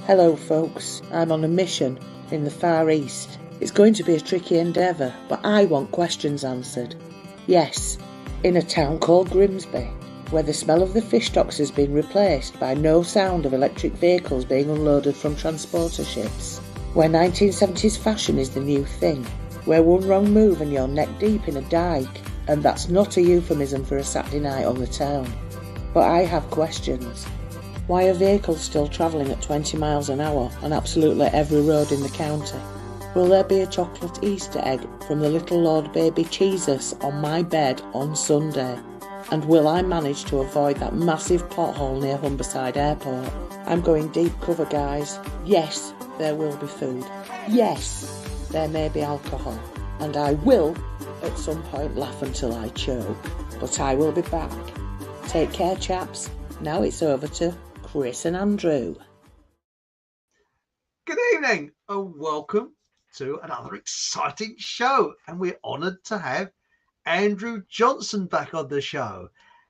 Hello folks, I'm on a mission in the Far East. It's going to be a tricky endeavour, but I want questions answered. Yes, in a town called Grimsby, where the smell of the fish stocks has been replaced by no sound of electric vehicles being unloaded from transporter ships. Where 1970s fashion is the new thing. Where one wrong move and you're neck deep in a dike, and that's not a euphemism for a Saturday night on the town. But I have questions. Why are vehicles still travelling at 20 miles an hour on absolutely every road in the county? Will there be a chocolate Easter egg from the little Lord baby Jesus on my bed on Sunday? And will I manage to avoid that massive pothole near Humberside Airport? I'm going deep cover, guys. Yes, there will be food. Yes, there may be alcohol. And I will, at some point, laugh until I choke. But I will be back. Take care, chaps. Now it's over to Chris and Andrew. Good evening and welcome to another exciting show, and we're honoured to have Andrew Johnson back on the show.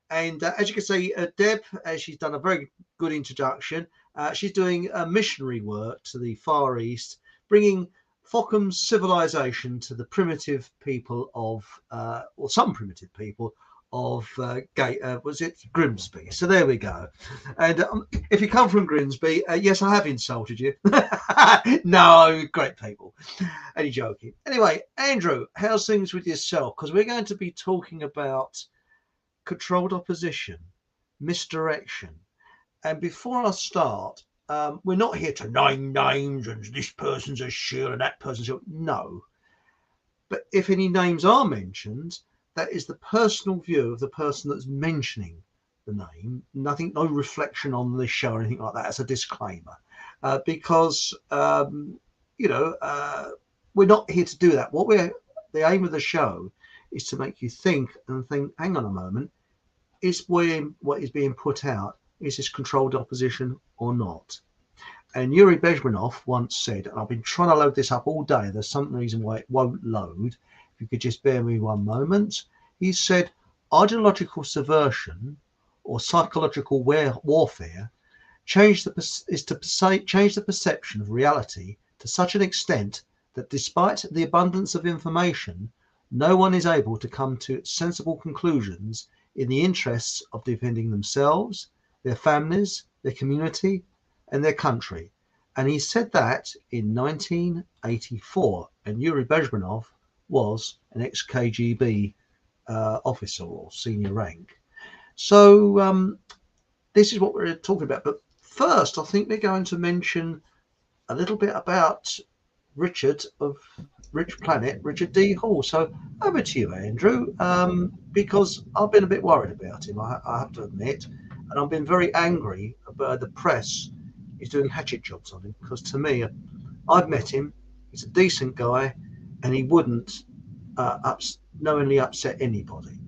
And as you can see, Deb, she's done a very good introduction. She's doing missionary work to the Far East, bringing Fockham's civilization to the primitive people of, or some primitive people of Grimsby. So there we go. And if you come from Grimsby, yes, I have insulted you. No, great people. Only joking. Anyway, Andrew, how's things with yourself? Because we're going to be talking about controlled opposition, misdirection. And before I start, we're not here to name names and this person's a shield and that person's a... No. But if any names are mentioned, that is the personal view of the person that's mentioning the name. Nothing, no reflection on the show or anything like that. As a disclaimer, because we're not here to do that. The aim of the show is to make you think and think. Hang on a moment, what is being put out, is this controlled opposition or not? And Yuri Bezmenov once said, and I've been trying to load this up all day. There's some reason why it won't load. If you could just bear me one moment. He said, ideological subversion or psychological warfare change the perception of reality to such an extent that despite the abundance of information, no one is able to come to sensible conclusions in the interests of defending themselves, their families, their community, and their country. And he said that in 1984, and Yuri Bezmenov was an ex-KGB officer or senior rank. So this is what we're talking about. But first, I think we're going to mention a little bit about Richard of Rich Planet, Richard D. Hall. So over to you, Andrew, because I've been a bit worried about him, I have to admit, and I've been very angry about the press is doing hatchet jobs on him, because to me, I've met him, he's a decent guy, and he wouldn't knowingly upset anybody.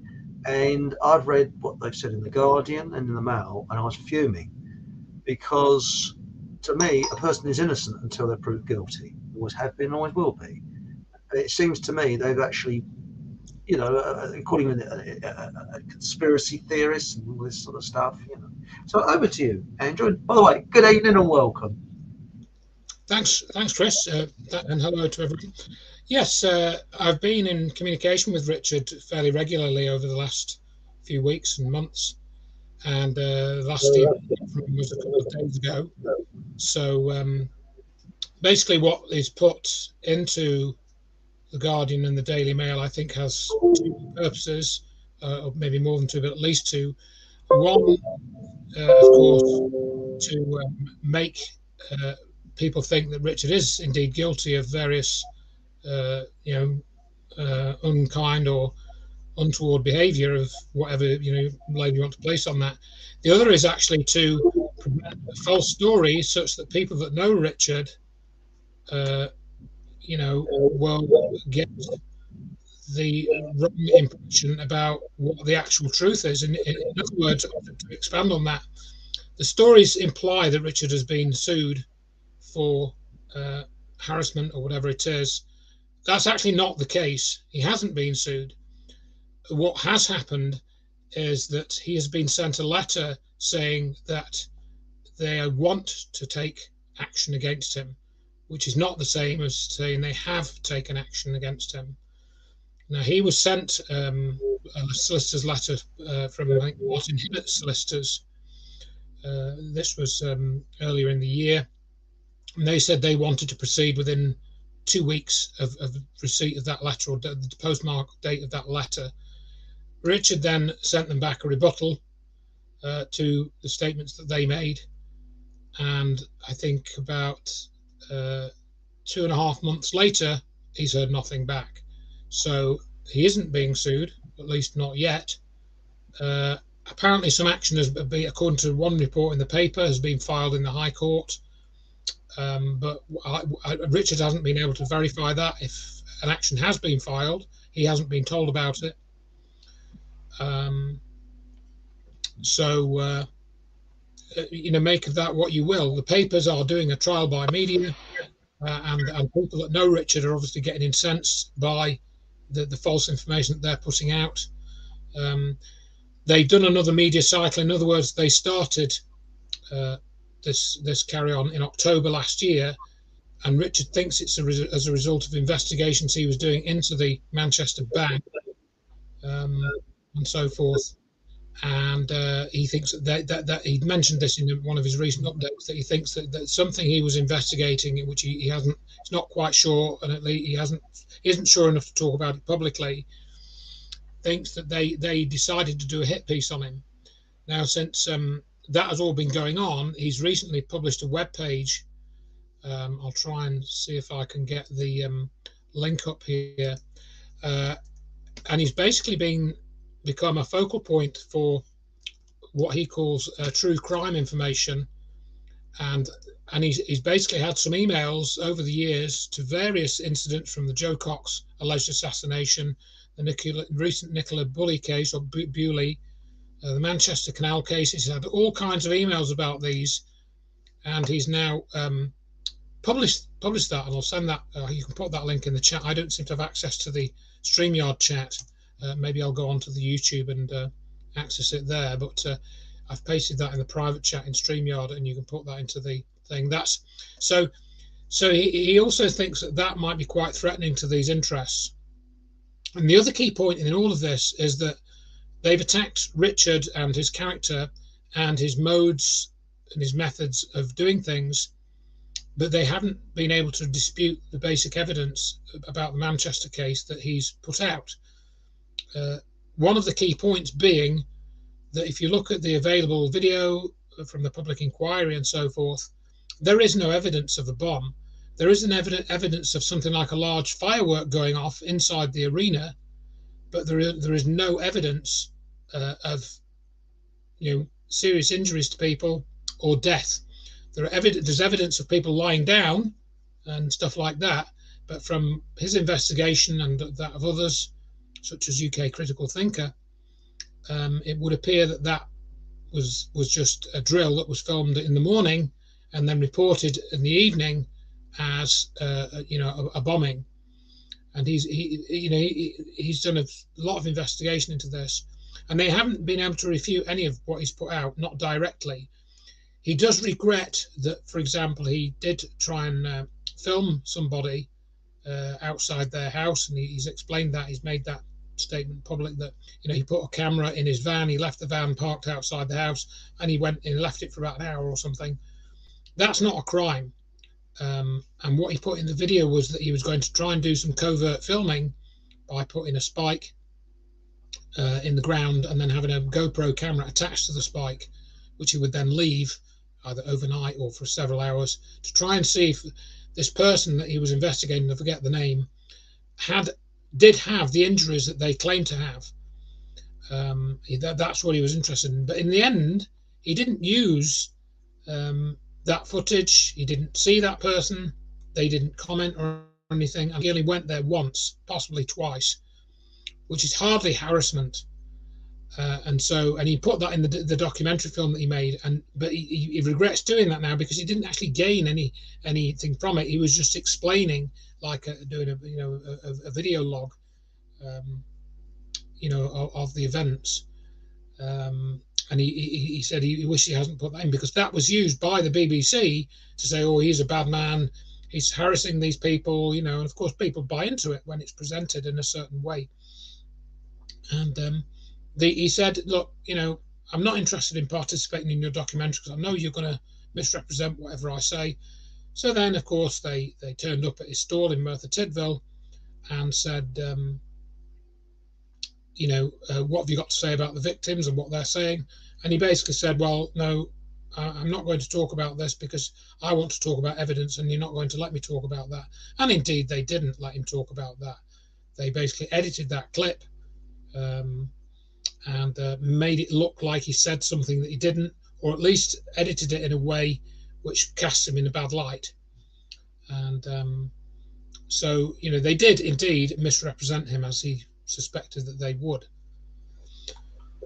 And I've read what they've said in the Guardian and in the Mail, and I was fuming, because to me, a person is innocent until they're proved guilty. Always have been, always will be. It seems to me they've actually, calling him a conspiracy theorist and all this sort of stuff. So over to you, Andrew. And by the way, good evening and welcome. Thanks, Chris, and hello to everyone. Yes, I've been in communication with Richard fairly regularly over the last few weeks and months, and last email was a couple of days ago. So basically what is put into the Guardian and the Daily Mail, I think, has two purposes, or maybe more than two, but at least two. One, of course, to make people think that Richard is indeed guilty of various unkind or untoward behaviour of whatever label you want to place on that. The other is actually to prevent a false story, such that people that know Richard, will get the wrong impression about what the actual truth is. In other words, to expand on that, the stories imply that Richard has been sued for harassment or whatever it is. That's actually not the case. He hasn't been sued. What has happened is that he has been sent a letter saying that they want to take action against him, which is not the same as saying they have taken action against him. Now, he was sent a solicitor's letter from, I think, Martin Hibbert's solicitors. This was earlier in the year. And they said they wanted to proceed within 2 weeks of receipt of that letter, or the postmark date of that letter. Richard then sent them back a rebuttal to the statements that they made. And I think about 2.5 months later, he's heard nothing back. So he isn't being sued, at least not yet. Apparently some action has been, according to one report in the paper, has been filed in the High Court. But Richard hasn't been able to verify that. If an action has been filed, he hasn't been told about it. Make of that what you will. The papers are doing a trial by media, and people that know Richard are obviously getting incensed by the false information that they're putting out. They've done another media cycle. In other words, they started this carry on in October last year, and Richard thinks it's as a result of investigations he was doing into the Manchester bank and so forth. And he thinks that he mentioned this in one of his recent updates, that he thinks that something he was investigating, in which he hasn't, he's not quite sure, and at least he isn't sure enough to talk about it publicly, thinks that they decided to do a hit piece on him. Now, since that has all been going on, he's recently published a web page. I'll try and see if I can get the link up here. And he's basically become a focal point for what he calls true crime information. And he's basically had some emails over the years to various incidents, from the Joe Cox alleged assassination, the recent Nicola Bulley case, or Bewley, the Manchester Canal case. He's had all kinds of emails about these, and he's now published that, and I'll send that. You can put that link in the chat. I don't seem to have access to the StreamYard chat. Maybe I'll go onto the YouTube and access it there, but I've pasted that in the private chat in StreamYard, and you can put that into the thing. That's so he also thinks that might be quite threatening to these interests. And the other key point in all of this is that they've attacked Richard and his character and his modes and his methods of doing things, but they haven't been able to dispute the basic evidence about the Manchester case that he's put out. One of the key points being that if you look at the available video from the public inquiry and so forth, there is no evidence of a bomb. There isn't evidence of something like a large firework going off inside the arena, but there is no evidence of serious injuries to people or death. There's evidence of people lying down and stuff like that, but from his investigation and that of others, such as UK Critical Thinker, it would appear that was just a drill that was filmed in the morning and then reported in the evening as a bombing. And he's done a lot of investigation into this, and they haven't been able to refute any of what he's put out, not directly. He does regret that, for example, he did try and film somebody outside their house, and he's explained that. He's made that statement public, that he put a camera in his van, he left the van parked outside the house, and he went and left it for about an hour or something. That's not a crime. And what he put in the video was that he was going to try and do some covert filming by putting a spike in the ground and then having a GoPro camera attached to the spike, which he would then leave either overnight or for several hours to try and see if this person that he was investigating, I forget the name, did have the injuries that they claimed to have. That's what he was interested in. But in the end, he didn't use that footage. He didn't see that person. They didn't comment or anything. And he only went there once, possibly twice, which is hardly harassment. And he put that in the documentary film that he made. But he regrets doing that now, because he didn't actually gain anything from it. He was just explaining, like doing a video log, of the events. And he said he wished he hasn't put that in, because that was used by the BBC to say, oh, he's a bad man, he's harassing these people, you know, and of course people buy into it when it's presented in a certain way. And he said, look, you know, I'm not interested in participating in your documentary because I know you're going to misrepresent whatever I say. So then, of course, they turned up at his stall in Merthyr Tydfil and said, you know, what have you got to say about the victims and what they're saying? And he basically said, well, no, I'm not going to talk about this because I want to talk about evidence and you're not going to let me talk about that. And indeed, they didn't let him talk about that. They basically edited that clip and made it look like he said something that he didn't, or at least edited it in a way which casts him in a bad light. And so, you know, they did indeed misrepresent him, as he suspected that they would.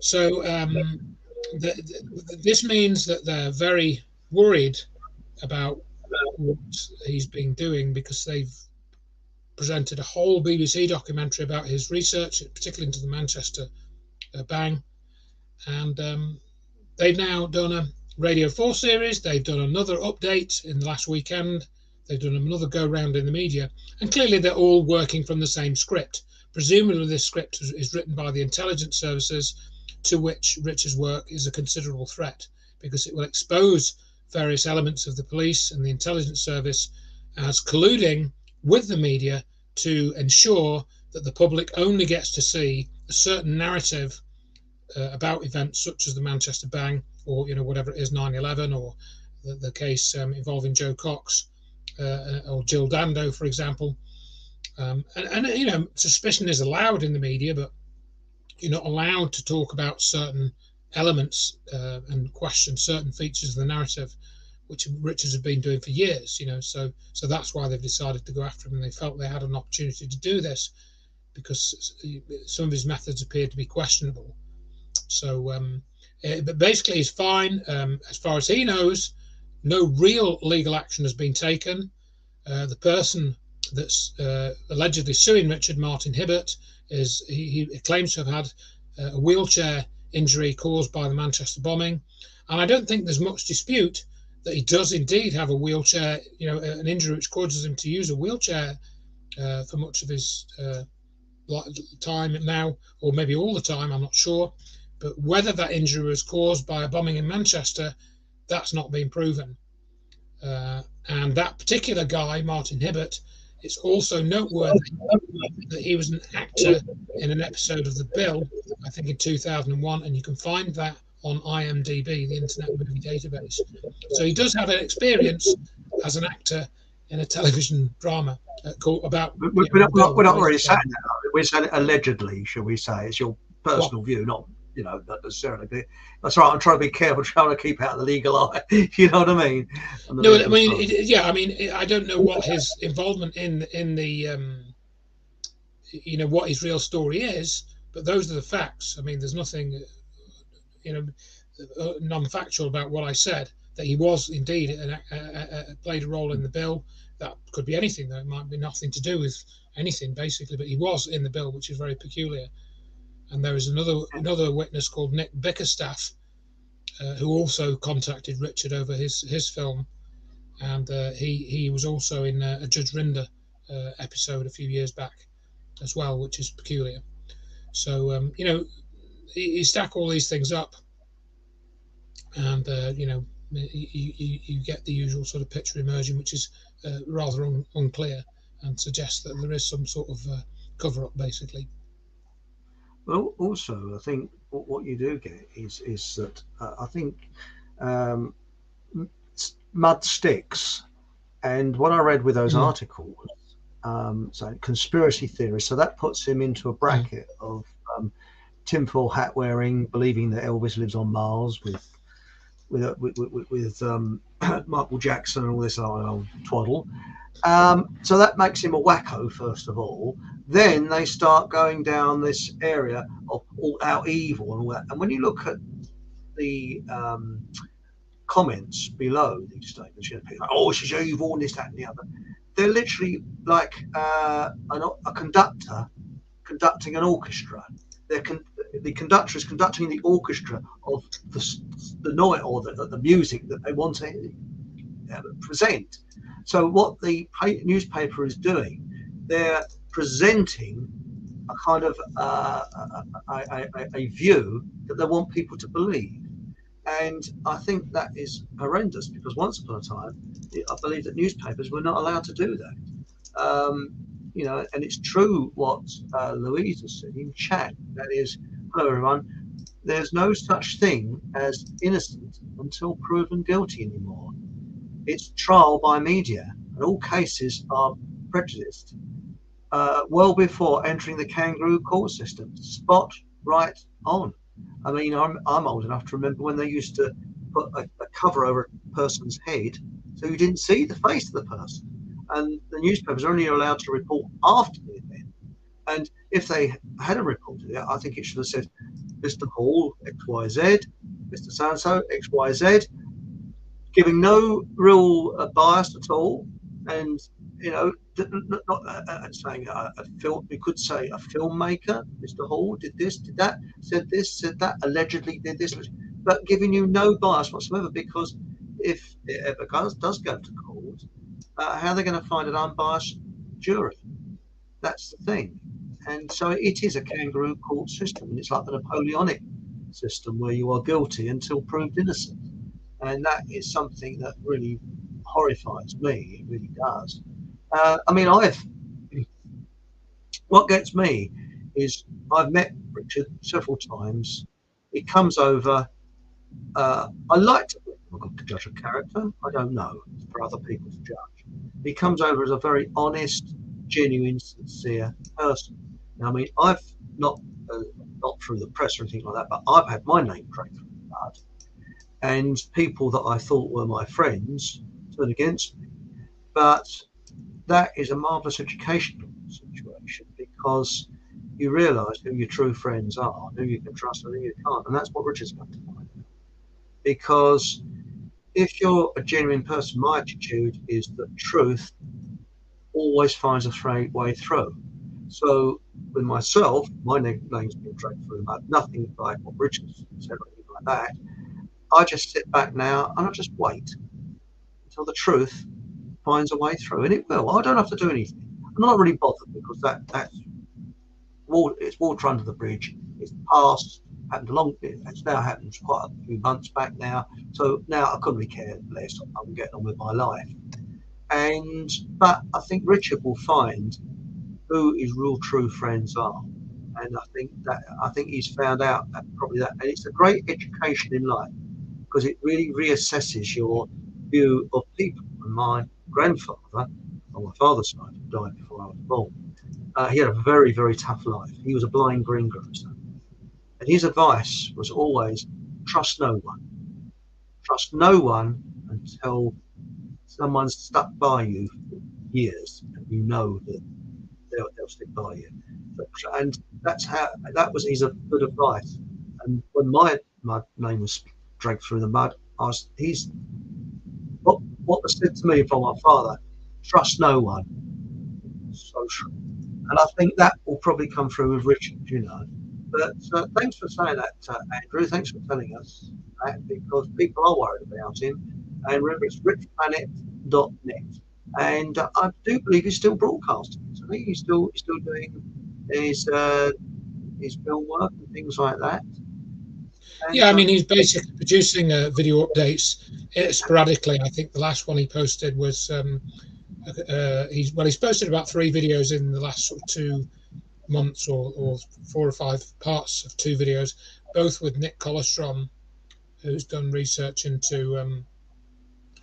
So this means that they're very worried about what he's been doing, because they've presented a whole BBC documentary about his research, particularly into the Manchester bang. And they've now done a Radio 4 series. They've done another update in the last weekend. They've done another go round in the media. And clearly they're all working from the same script. Presumably this script is written by the intelligence services, to which Richard's work is a considerable threat, because it will expose various elements of the police and the intelligence service as colluding with the media to ensure that the public only gets to see a certain narrative about events such as the Manchester bang, or, you know, whatever it is, 9/11, or the case involving Joe Cox or Jill Dando, for example. And you know, suspicion is allowed in the media, but you're not allowed to talk about certain elements and question certain features of the narrative, which Richards have been doing for years. You know, so that's why they've decided to go after him, and they felt they had an opportunity to do this because some of his methods appeared to be questionable. So, but basically, he's fine. As far as he knows, no real legal action has been taken. The person that's allegedly suing Richard, Martin Hibbert, he claims to have had a wheelchair injury caused by the Manchester bombing, and I don't think there's much dispute that he does indeed have a wheelchair, you know, an injury which causes him to use a wheelchair for much of his time now, or maybe all the time, I'm not sure. But whether that injury was caused by a bombing in Manchester, that's not been proven. And that particular guy, Martin Hibbert, it's also noteworthy that he was an actor in an episode of The Bill, I think in 2001, and you can find that on IMDb, the Internet Movie Database. So he does have an experience as an actor in a television drama about. We're not really saying that. We're saying allegedly, shall we say? It's your personal view, not, you know, not necessarily. That's right. I'm trying to be careful, trying to keep out of the legal eye. You know what I mean? No, I mean, I mean, I don't know what his involvement in the, you know, what his real story is, but those are the facts. I mean, there's nothing, you know, non-factual about what I said. That he was indeed played a role in The Bill. That could be anything, though. It might be nothing to do with anything, basically. But he was in The Bill, which is very peculiar. And there is another witness called Nick Bickerstaff, who also contacted Richard over his film, and he was also in a Judge Rinder episode a few years back as well, which is peculiar. So you know, you stack all these things up, and you know, you get the usual sort of picture emerging, which is rather unclear, and suggests that there is some sort of cover-up, basically. Well, also, I think what you do get is that I think mud sticks, and what I read with those articles, so conspiracy theories. So that puts him into a bracket of tinfoil hat wearing, believing that Elvis lives on Mars with Michael Jackson and all this old twaddle. So that makes him a wacko, first of all. Then they start going down this area of all out evil and all that. And when you look at the comments below these statements, you know, people are like, oh, she's evil and this, that, and the other. They're literally like a conductor conducting an orchestra. the conductor is conducting the orchestra of the noise or the music that they want to present. So what the newspaper is doing, they're presenting a kind of a view that they want people to believe. And I think that is horrendous, because once upon a time, I believe that newspapers were not allowed to do that. You know, and it's true what Louise has said in chat. That is, hello everyone. There's no such thing as innocent until proven guilty anymore. It's trial by media, and all cases are prejudiced. Well before entering the kangaroo court system, spot right on. I mean, I'm old enough to remember when they used to put a cover over a person's head so you didn't see the face of the person. And the newspapers are only allowed to report after the event. And if they hadn't reported it, I think it should have said, Mr. Hall, XYZ, Mr. So-and-so, XYZ, giving no real bias at all. And, you know, not saying a film, we could say a filmmaker, Mr. Hall, did this, did that, said that, allegedly did this, but giving you no bias whatsoever, because if it ever does go to court, how are they going to find an unbiased jury? That's the thing. And so it is a kangaroo court system, and it's like the Napoleonic system where you are guilty until proved innocent. And that is something that really horrifies me. It really does. I mean, what gets me is I've met Richard several times. He comes over. I like to judge a character. I don't know. It's for other people to judge. He comes over as a very honest, genuine, sincere person. Now, I mean, I've not through the press or anything like that, but I've had my name dragged through the mud, and people that I thought were my friends turn against me. But that is a marvellous educational situation, because you realise who your true friends are, who you can trust and who you can't, and that's what Richard's going to find out. Because if you're a genuine person, my attitude is that truth always finds a way through. So with myself, my name's been dragged through the mud, nothing like what Richard said or anything like that. I just sit back now and I just wait until the truth finds a way through, and it will. I don't have to do anything. I'm not really bothered, because it's water under the bridge. It's past. It's now happened quite a few months back now. So now I couldn't really care less. I'm getting on with my life. But I think Richard will find who his real true friends are, and I think he's found out probably that, and it's a great education in life, because it really reassesses your view of people. And my grandfather, on my father's side, who died before I was born, he had a very, very tough life. He was a blind greengrocer, and his advice was always trust no one. Trust no one until someone's stuck by you for years, and you know that they'll stick by you. And that was his good advice. And when my name was dragged through the mud, what was said to me from my father: trust no one. So true. And I think that will probably come through with Richard, you know. But thanks for saying that, Andrew. Thanks for telling us that, because people are worried about him. And remember, it's richplanet.net. And I do believe he's still broadcasting. So I think he's still doing his film work and things like that. And, yeah, I mean, he's basically producing video updates sporadically. I think the last one he posted was he's posted about 3 videos in the last sort of 2 months, or 4 or 5 parts of 2 videos, both with Nick Colostrom, who's done research into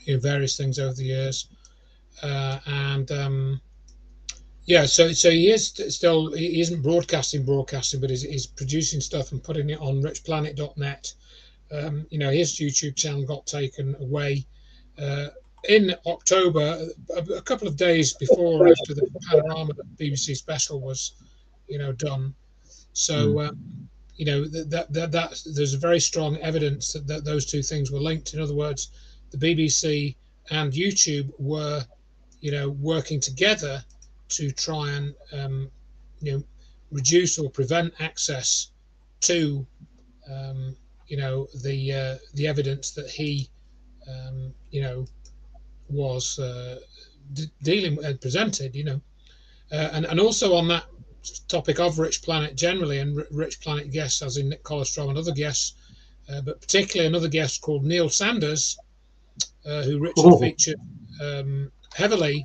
various things over the years, yeah, so he isn't broadcasting, but he's producing stuff and putting it on richplanet.net. His YouTube channel got taken away in October, a couple of days after the Panorama BBC special was, done. So, that there's a very strong evidence that those 2 things were linked. In other words, the BBC and YouTube were, working together to try and, reduce or prevent access to the evidence that he was dealing with, presented, and also on that topic of Rich Planet generally, and Rich Planet guests, as in Nick Colostrom and other guests, but particularly another guest called Neil Sanders, who Richard featured heavily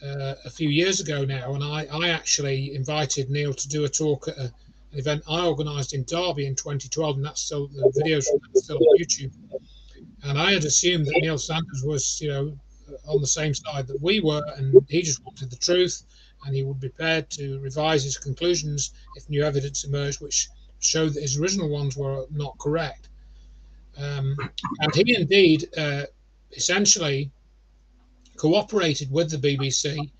a few years ago now. And I actually invited Neil to do a talk at an event I organised in Derby in 2012, and that's still, the videos from that are still on YouTube. And I had assumed that Neil Sanders was, on the same side that we were, and he just wanted the truth, and he would be prepared to revise his conclusions if new evidence emerged, which showed that his original ones were not correct. And he indeed essentially cooperated with the BBC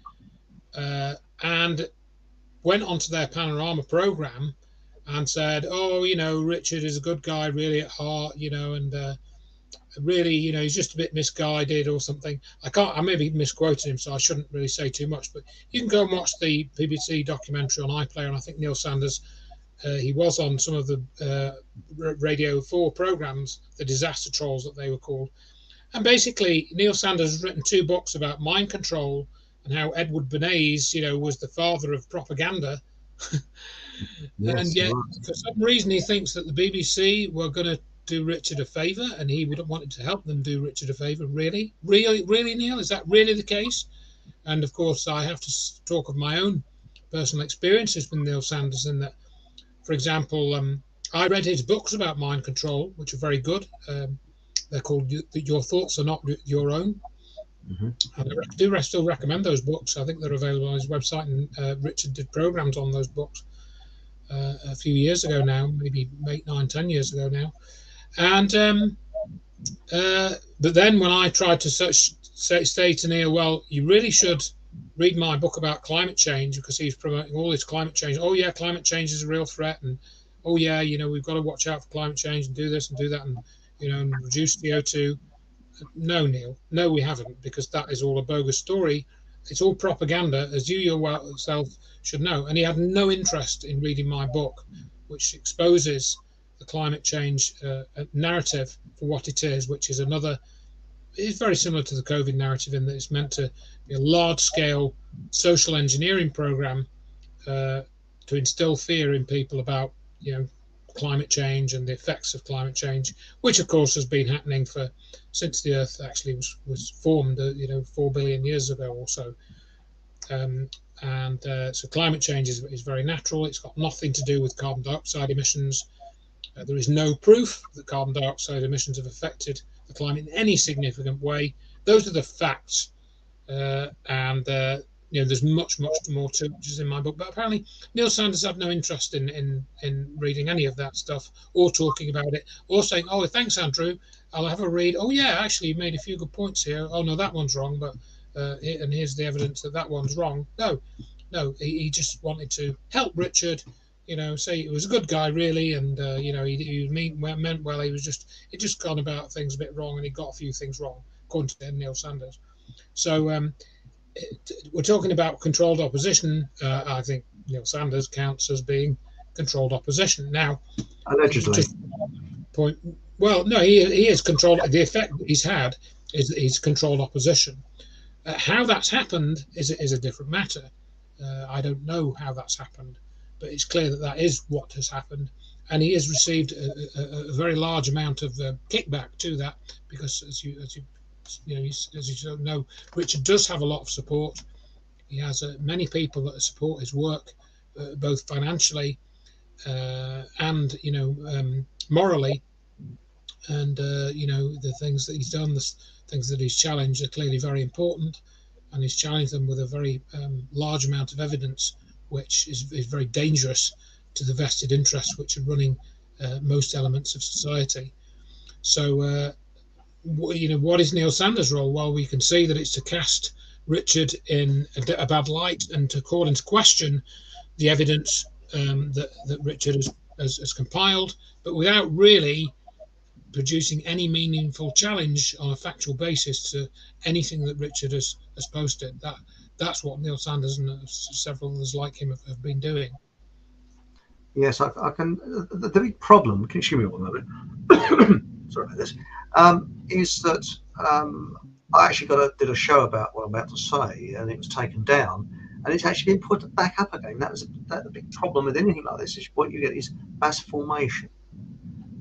and went onto their Panorama programme and said, oh, Richard is a good guy really at heart, and really, he's just a bit misguided or something. I may be misquoting him, so I shouldn't really say too much, but you can go and watch the BBC documentary on iPlayer, and I think Neil Sanders, he was on some of the Radio 4 programmes, the disaster trolls that they were called. And basically, Neil Sanders has written 2 books about mind control and how Edward Bernays, was the father of propaganda. Yes, and yet, for some reason, he thinks that the BBC were going to do Richard a favour, and he would have wanted to help them do Richard a favour. Really, Neil? Is that really the case? And of course, I have to talk of my own personal experiences with Neil Sanders, in that, for example, I read his books about mind control, which are very good. They're called Your Thoughts Are Not Your Own. Mm-hmm. And I do still recommend those books. I think they're available on his website, and Richard did programs on those books a few years ago now, maybe 8, 9, 10 years ago now. And but then when I tried to say to Neil, well, you really should read my book about climate change, because he's promoting all this climate change. Oh yeah, climate change is a real threat, and oh yeah, we've got to watch out for climate change and do this and do that, and and reduce CO2. No, Neil, no, we haven't, because that is all a bogus story. It's all propaganda, as you yourself should know. And he had no interest in reading my book, which exposes the climate change narrative for what it is, which is it's very similar to the COVID narrative, in that it's meant to be a large-scale social engineering program to instill fear in people about, climate change and the effects of climate change, which of course has been happening since the Earth actually was formed, 4 billion years ago or so. So climate change is very natural. It's got nothing to do with carbon dioxide emissions. There is no proof that carbon dioxide emissions have affected the climate in any significant way. Those are the facts, and there's much more to it, which is in my book. But apparently Neil Sanders had no interest in reading any of that stuff, or talking about it, or saying, oh, thanks, Andrew, I'll have a read. Oh yeah, actually you made a few good points here. Oh no, that one's wrong, but and here's the evidence that one's wrong. No, he just wanted to help Richard, say he was a good guy really, and he meant well. He just gone about things a bit wrong, and he got a few things wrong, according to Neil Sanders. So we're talking about controlled opposition. I think Neil Sanders counts as being controlled opposition. Now, allegedly. Well, no, he is controlled. The effect he's had is controlled opposition. How that's happened is a different matter. I don't know how that's happened, but it's clear that is what has happened, and he has received a very large amount of kickback to that, because as you know, Richard does have a lot of support. He has many people that support his work, both financially and morally, and the things that he's done, the things that he's challenged are clearly very important, and he's challenged them with a very large amount of evidence, which is very dangerous to the vested interests which are running most elements of society. So what is Neil Sanders' role? Well, we can see that it's to cast Richard in a bad light, and to call into question the evidence that Richard has compiled, but without really producing any meaningful challenge on a factual basis to anything that Richard has posted. That's what Neil Sanders and several others like him have been doing. Yes, I can. The big problem, can you excuse me one moment? Sorry about this. Is that I actually did a show about what I'm about to say, and it was taken down, and it's actually been put back up again. The big problem with anything like this is what you get is mass formation.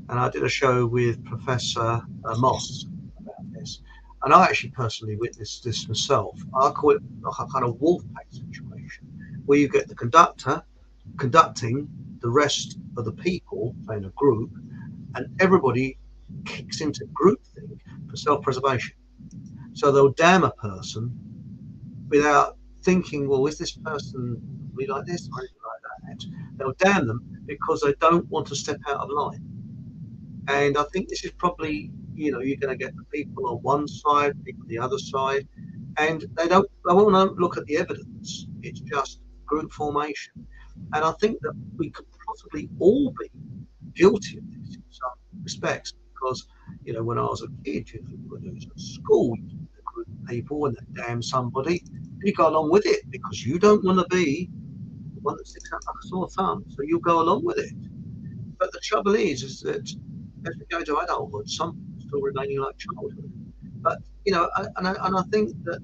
And I did a show with Professor Moss about this, and I actually personally witnessed this myself. I call it like a kind of wolf pack situation, where you get the conductor conducting the rest of the people, say in a group, and everybody kicks into groupthink for self-preservation. So they'll damn a person without thinking, well, is this person really like this or anything like that? They'll damn them because they don't want to step out of line. And I think this is probably, you're going to get the people on one side, people on the other side, and they won't look at the evidence. It's just group formation. And I think that we could possibly all be guilty of this in some respects, because when I was a kid, when I was at school, a group of people and they damn somebody, and you go along with it because you don't want to be the one that sticks out like a sore thumb, so you'll go along with it. But the trouble is that as we go to adulthood, some people still remaining like childhood. But and I think that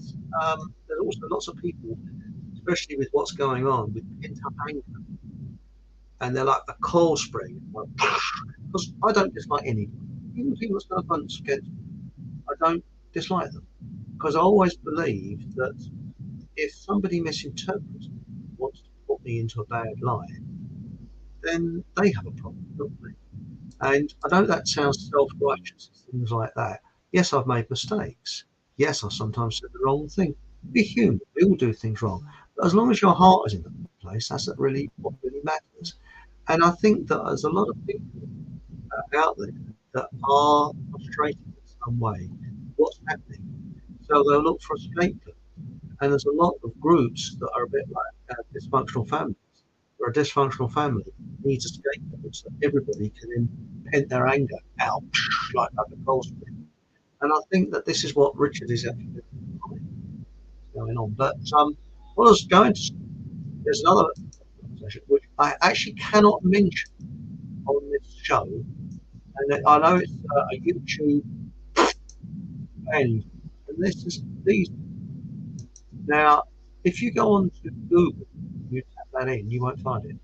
there's also lots of people, especially with what's going on with pent up anger, and they're like a coil spring. Because I don't dislike anybody, even people that's no offense against me, I don't dislike them, because I always believe that if somebody misinterprets me, wants to put me into a bad light, then they have a problem, don't they? And I know that sounds self-righteous, things like that. Yes, I've made mistakes. Yes, I sometimes said the wrong thing. Be human. We all do things wrong. But as long as your heart is in the place, that's really what really matters. And I think that there's a lot of people out there that are frustrated in some way. What's happening? So they'll look for a scapegoat. And there's a lot of groups that are a bit like dysfunctional families, where a dysfunctional family needs a scapegoat so everybody can then vent their anger out like a coal spring. And I think that this is what Richard is actually going on. But what I was going to say, there's another conversation which I actually cannot mention on this show, and I know it's a YouTube end, and this is these. Now, if you go on to Google, you tap that in, you won't find it.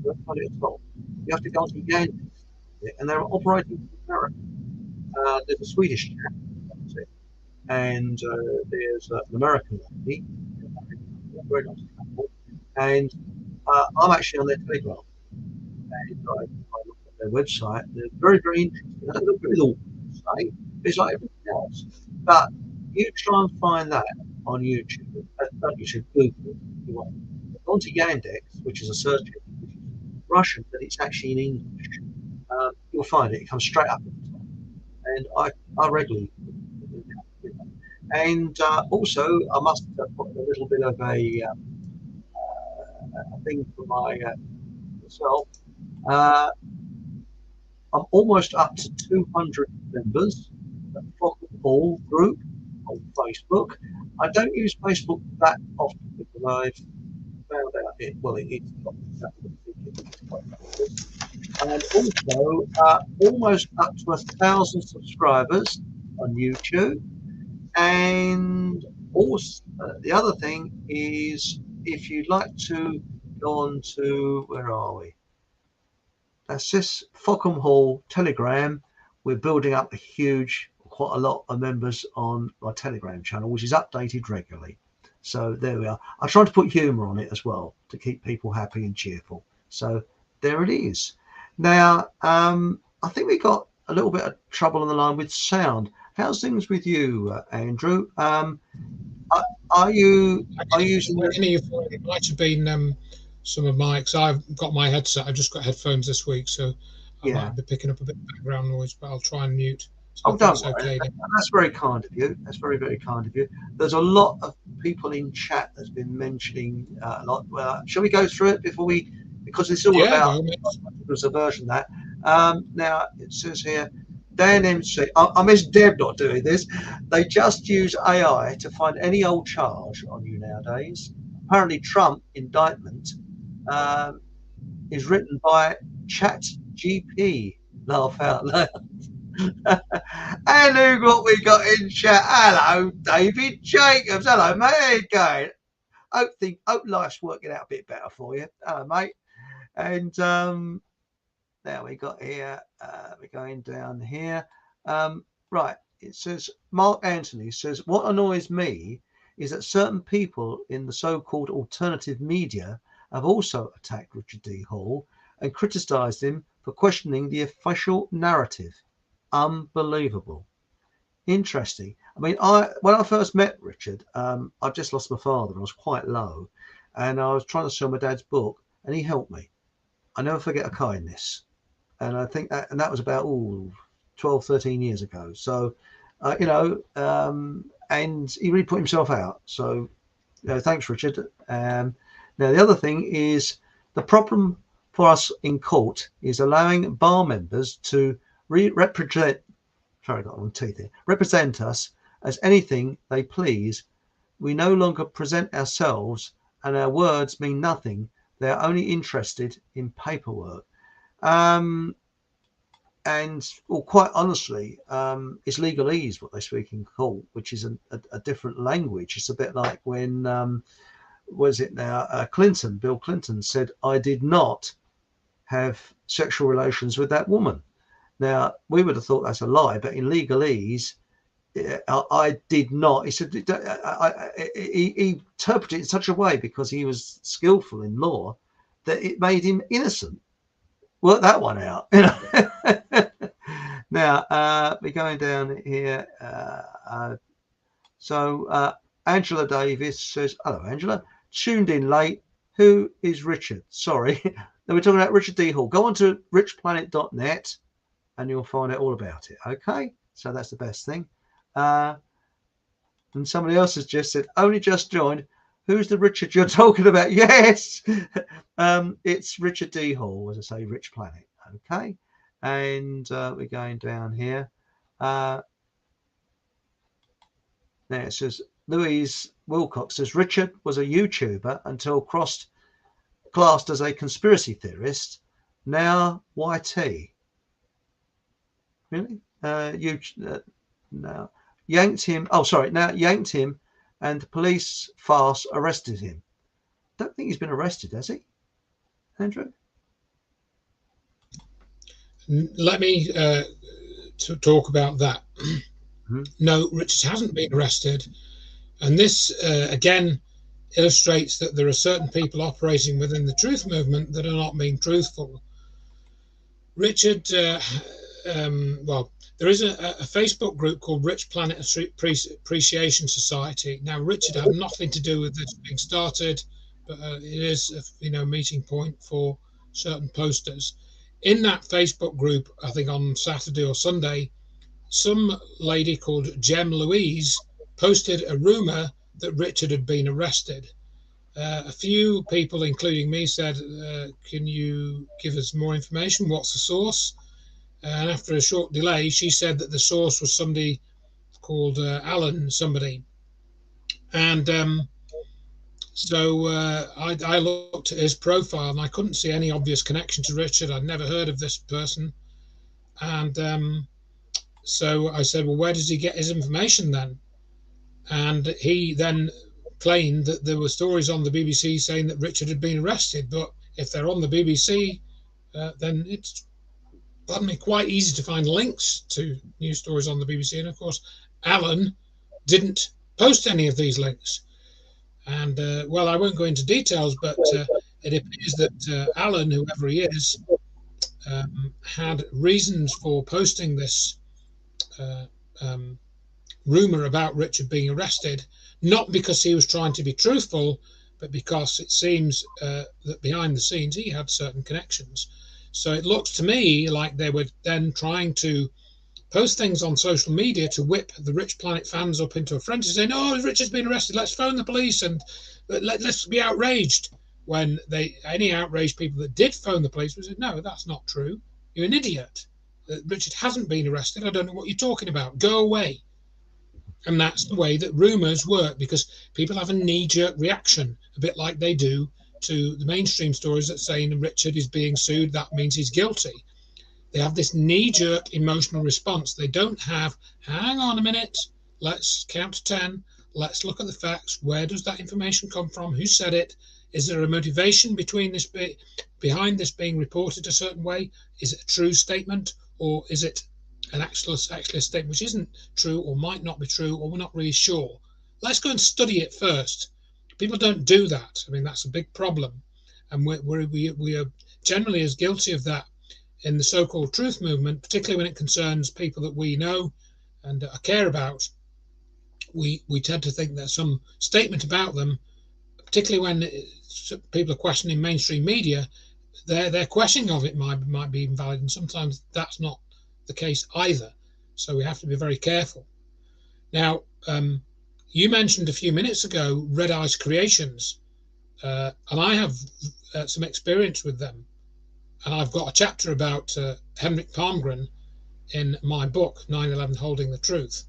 You won't find it at all. You have to go to Yandex, and they're operating from America. There's a Swedish chap, and there's an American lady, very nice couple, and I'm actually on their Telegram, and I look at their website. They're very, very interesting. They don't look very all say. It's like everything else. But you try and find that on YouTube. Not YouTube, Google. You want. Go onto Yandex, which is a search engine, which is Russian, but it's actually in English. You'll find it. It comes straight up at the top. And I regularly. And also, I must put a little bit of a thing for myself. I'm almost up to 200 members at Flock and Hall group on Facebook. I don't use Facebook that often because I've found out it's not exactly what I think it is. And also almost up to 1,000 subscribers on YouTube. And also the other thing is, if you'd like to go on to, where are we? That's this Fockham Hall Telegram. We're building up quite a lot of members on my Telegram channel, which is updated regularly. So there we are. I tried to put humour on it as well to keep people happy and cheerful. So there it is. Now, I think we got a little bit of trouble on the line with sound. How's things with you, Andrew? Are you using? It might have been some of my. Because I've got my headset. I've just got headphones this week, so I might be picking up a bit of background noise, but I'll try and mute. So don't worry. Okay. That's very kind of you. That's very, very kind of you. There's a lot of people in chat that's been mentioning a lot. Shall we go through it before we? Because it's all about there's a version of that. Now it says here, Dan MC. I miss Deb not doing this. They just use AI to find any old charge on you nowadays. Apparently, Trump indictment is written by ChatGP. Laugh out loud. And look what we got in chat. Hello, David Jacobs. Hello, mate. How you going? Hope life's working out a bit better for you. Hello, mate. And now we got here. We're going down here. Right. It says Mark Anthony says, what annoys me is that certain people in the so-called alternative media have also attacked Richard D. Hall and criticised him for questioning the official narrative. Unbelievable. Interesting. I mean, when I first met Richard, I just lost my father and I was quite low, and I was trying to sell my dad's book, and he helped me. I never forget a kindness, and I think that was about 12, 13 years ago. So, and he really put himself out. So, thanks, Richard. Now the other thing is the problem for us in court is allowing bar members to represent us as anything they please. We no longer present ourselves, and our words mean nothing. They are only interested in paperwork. And quite honestly, it's legalese what they speak in court, which is a different language. It's a bit like when Bill Clinton said, I did not have sexual relations with that woman. Now, we would have thought that's a lie, but in legalese, I did not. He said he interpreted it in such a way, because he was skillful in law, that it made him innocent. Work that one out, Now, we're going down here. So Angela Davis says, hello, Angela. Tuned in late. Who is Richard? Sorry. Now we're talking about Richard D. Hall. Go on to richplanet.net and you'll find out all about it. Okay, so that's the best thing. And somebody else has just said, only just joined. Who's the Richard you're talking about? Yes, it's Richard D. Hall, as I say, Rich Planet. Okay, and we're going down here. There it says, Louise Wilcox says, Richard was a YouTuber until classed as a conspiracy theorist. Now YT. Really? Now yanked him. Oh, sorry. Now yanked him, and the police farce arrested him. Don't think he's been arrested, has he, Andrew? Let me talk about that. Mm-hmm. No, Richard hasn't been arrested, and this again illustrates that there are certain people operating within the truth movement that are not being truthful. Richard, well, there is a Facebook group called Rich Planet Appreciation Society. Now, Richard had nothing to do with this being started, but it is a meeting point for certain posters. In that Facebook group, I think on Saturday or Sunday, some lady called Gem Louise posted a rumor that Richard had been arrested. A few people, including me, said, can you give us more information? What's the source? And after a short delay, she said that the source was somebody called Alan somebody. And so I looked at his profile and I couldn't see any obvious connection to Richard. I'd never heard of this person. And so I said, well, where does he get his information then? And he then claimed that there were stories on the BBC saying that Richard had been arrested. But if they're on the BBC, then it's quite easy to find links to news stories on the BBC. And of course, Alan didn't post any of these links. And well, I won't go into details, but it appears that Alan, whoever he is, had reasons for posting this rumor about Richard being arrested, not because he was trying to be truthful, but because it seems that behind the scenes he had certain connections. So it looks to me like they were then trying to post things on social media to whip the Rich Planet fans up into a frenzy, saying, oh, Richard's been arrested, let's phone the police and let's be outraged. When any outraged people that did phone the police would say, no, that's not true. You're an idiot. Richard hasn't been arrested. I don't know what you're talking about. Go away. And that's the way that rumours work, because people have a knee-jerk reaction, a bit like they do to the mainstream stories that saying Richard is being sued, that means he's guilty. They have this knee-jerk emotional response. They don't have, hang on a minute, let's count to 10, let's look at the facts. Where does that information come from? Who said it? Is there a motivation behind this being reported a certain way? Is it a true statement, or is it an actual statement which isn't true or might not be true, or we're not really sure? Let's go and study it first. People don't do that. I mean, that's a big problem, and we are generally as guilty of that in the so-called truth movement, particularly when it concerns people that we know and care about. We tend to think that some statement about them, particularly when people are questioning mainstream media, their questioning of it might be invalid, and sometimes that's not the case either. So we have to be very careful. Now, you mentioned a few minutes ago Red Eyes Creations, and I have some experience with them. And I've got a chapter about Henrik Palmgren in my book, 9/11 Holding the Truth.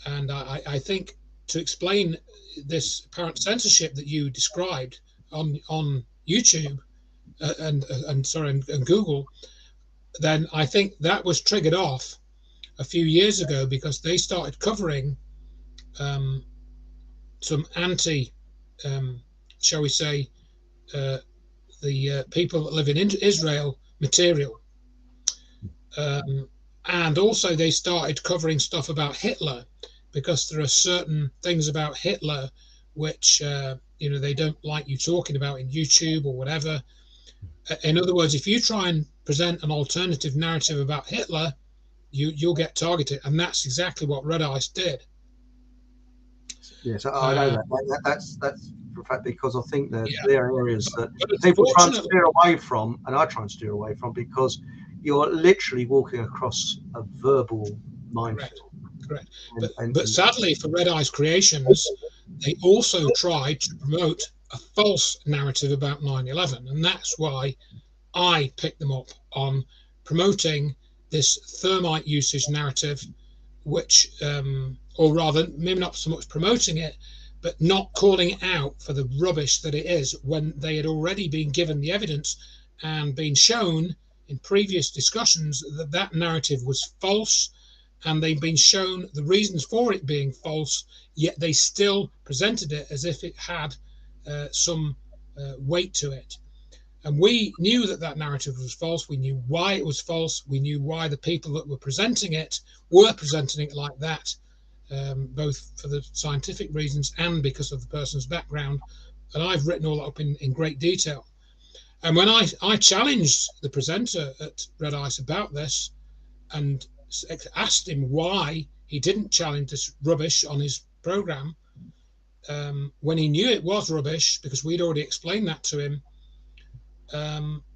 And I think to explain this apparent censorship that you described on YouTube and Google, then I think that was triggered off a few years ago because they started covering some anti, shall we say, the people that live in Israel material. And also they started covering stuff about Hitler, because there are certain things about Hitler which, they don't like you talking about in YouTube or whatever. In other words, if you try and present an alternative narrative about Hitler, you'll get targeted. And that's exactly what Red Eyes did. Yes, I know that. That's for a fact, because I think that there are areas that people try and steer away from, and I try and steer away from, because you're literally walking across a verbal minefield. Correct. But sadly for Red Eyes Creations, they also tried to promote a false narrative about 9/11, and that's why I picked them up on promoting this thermite usage narrative, which, or rather, maybe not so much promoting it, but not calling it out for the rubbish that it is, when they had already been given the evidence and been shown in previous discussions that that narrative was false, and they've been shown the reasons for it being false, yet they still presented it as if it had some weight to it. And we knew that that narrative was false. We knew why it was false. We knew why the people that were presenting it like that, both for the scientific reasons and because of the person's background. And I've written all that up in great detail. And when I challenged the presenter at Red Ice about this and asked him why he didn't challenge this rubbish on his program, when he knew it was rubbish, because we'd already explained that to him,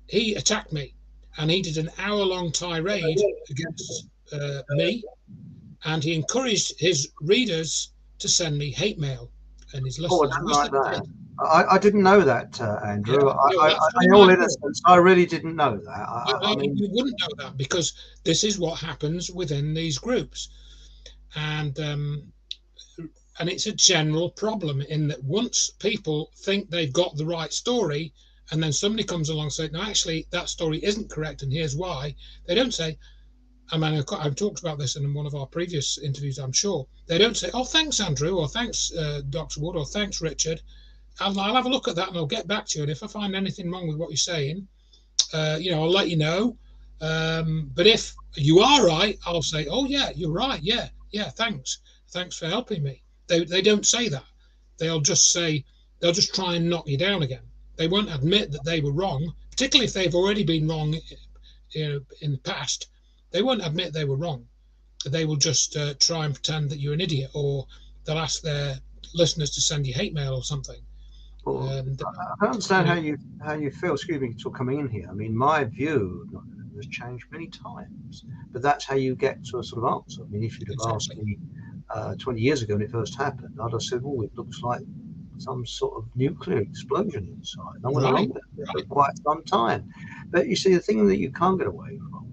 he attacked me, and he did an hour-long tirade against me, and he encouraged his readers to send me hate mail. And his listeners, I didn't know that, Andrew. In all innocence, I really didn't know that. I mean, you wouldn't know that, because this is what happens within these groups, and it's a general problem in that once people think they've got the right story, and then somebody comes along and says, no, actually, that story isn't correct, and here's why. They don't say, I mean, I've talked about this in one of our previous interviews, I'm sure. They don't say, oh, thanks, Andrew, or thanks, Dr. Wood, or thanks, Richard. I'll have a look at that and I'll get back to you. And if I find anything wrong with what you're saying, I'll let you know. But if you are right, I'll say, oh, yeah, you're right. Yeah, thanks. Thanks for helping me. They don't say that. They'll just try and knock you down again. They won't admit that they were wrong, particularly if they've already been wrong, in the past. They won't admit they were wrong. They will just try and pretend that you're an idiot, or they'll ask their listeners to send you hate mail or something. Well, I understand how you feel. Excuse me for coming in here. I mean, my view has changed many times, but that's how you get to a sort of answer. I mean, if you'd have asked me 20 years ago when it first happened, I'd have said, "Oh, it looks like some sort of nuclear explosion inside." And I went along with it for quite some time. But you see, the thing that you can't get away from,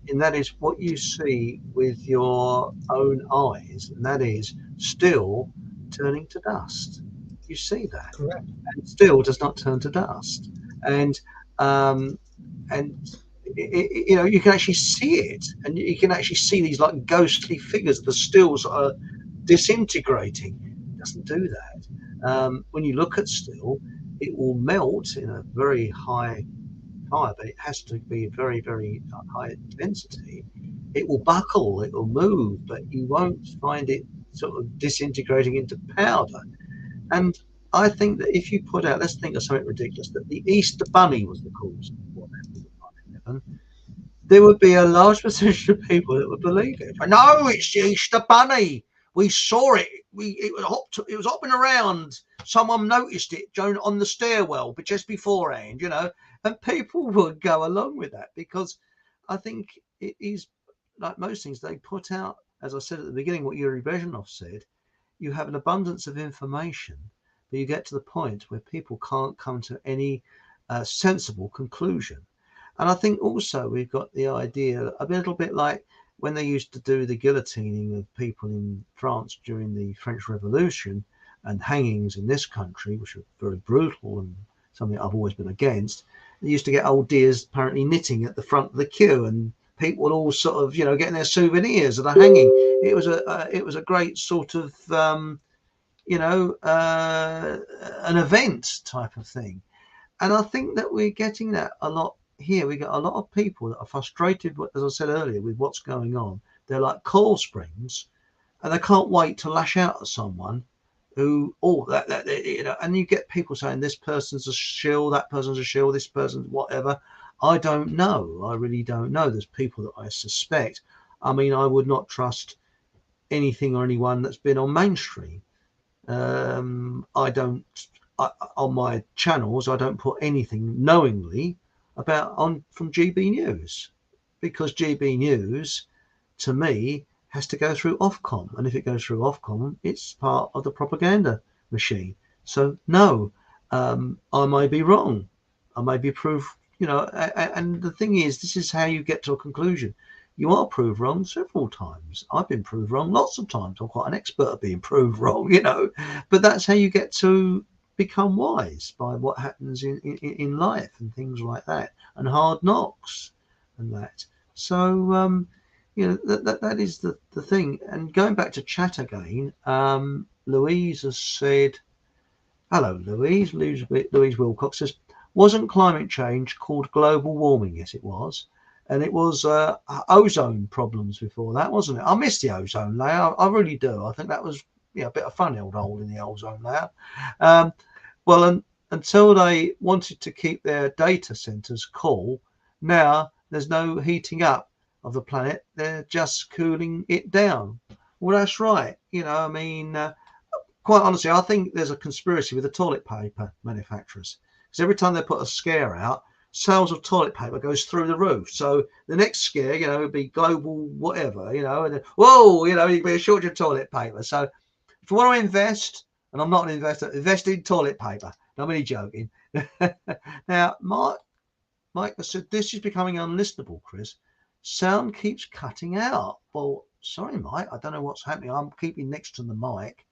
and that is what you see with your own eyes, and that is still turning to dust. You see that, Correct. and steel does not turn to dust, and um, and you know, you can actually see it, and you can actually see these like ghostly figures. The steel sort of disintegrating. It doesn't do that. When you look at steel, it will melt in a very high fire, but it has to be very, very high density. It will buckle, it will move, but you won't find it sort of disintegrating into powder. And I think that if you put out, let's think of something ridiculous, that the Easter Bunny was the cause of what happened at 9/11, there would be a large percentage of people that would believe it. No, it's the Easter Bunny. We saw it. It was hopping around. Someone noticed it on the stairwell, but just beforehand, you know, and people would go along with that because I think it is like most things they put out. As I said at the beginning, what Yuri Bezmenov said, you have an abundance of information, but you get to the point where people can't come to any sensible conclusion. And I think also we've got the idea a little bit like when they used to do the guillotining of people in France during the French Revolution and hangings in this country, which are very brutal and something I've always been against. They used to get old dears apparently knitting at the front of the queue, and people would all sort of, you know, getting their souvenirs of the hanging. It was a great sort of you know, an event type of thing. And I think that we're getting that a lot here. We got a lot of people that are frustrated, as I said earlier, with what's going on. They're like coil springs, and they can't wait to lash out at someone who, you know, and you get people saying this person's a shill, that person's a shill, this person's whatever. I don't know. I really don't know. There's people that I suspect. I mean, I would not trust anything or anyone that's been on mainstream. I don't on my channels. I don't put anything knowingly from GB News, because GB News to me has to go through Ofcom, and if it goes through Ofcom, it's part of the propaganda machine. So no, I may be wrong. I may be proved, you know. And the thing is, this is how you get to a conclusion. You are proved wrong several times. I've been proved wrong lots of times. I'm quite an expert at being proved wrong, you know. But that's how you get to become wise, by what happens in life and things like that, and hard knocks and that. So you know, that is the thing. And going back to chat again, Louise has said, hello, Louise. Louise Wilcox says, wasn't climate change called global warming? Yes, it was. And it was ozone problems before that, wasn't it? I miss the ozone layer. I really do. I think that was, you know, a bit of fun held hole in the ozone layer. Well, until they wanted to keep their data centers cool, now there's no heating up of the planet. They're just cooling it down. Well, that's right. You know, I mean, quite honestly, I think there's a conspiracy with the toilet paper manufacturers, because every time they put a scare out, sales of toilet paper goes through the roof. So the next scare, you know, would be global whatever, you know, and then, whoa, you know, you'd be a shortage of toilet paper. So if you want to invest, and I'm not an investor, invest in toilet paper. No, I'm only joking. Now, Mike said, this is becoming unlistenable, Chris. Sound keeps cutting out. Well, sorry, Mike, I don't know what's happening. I'm keeping next to the mic.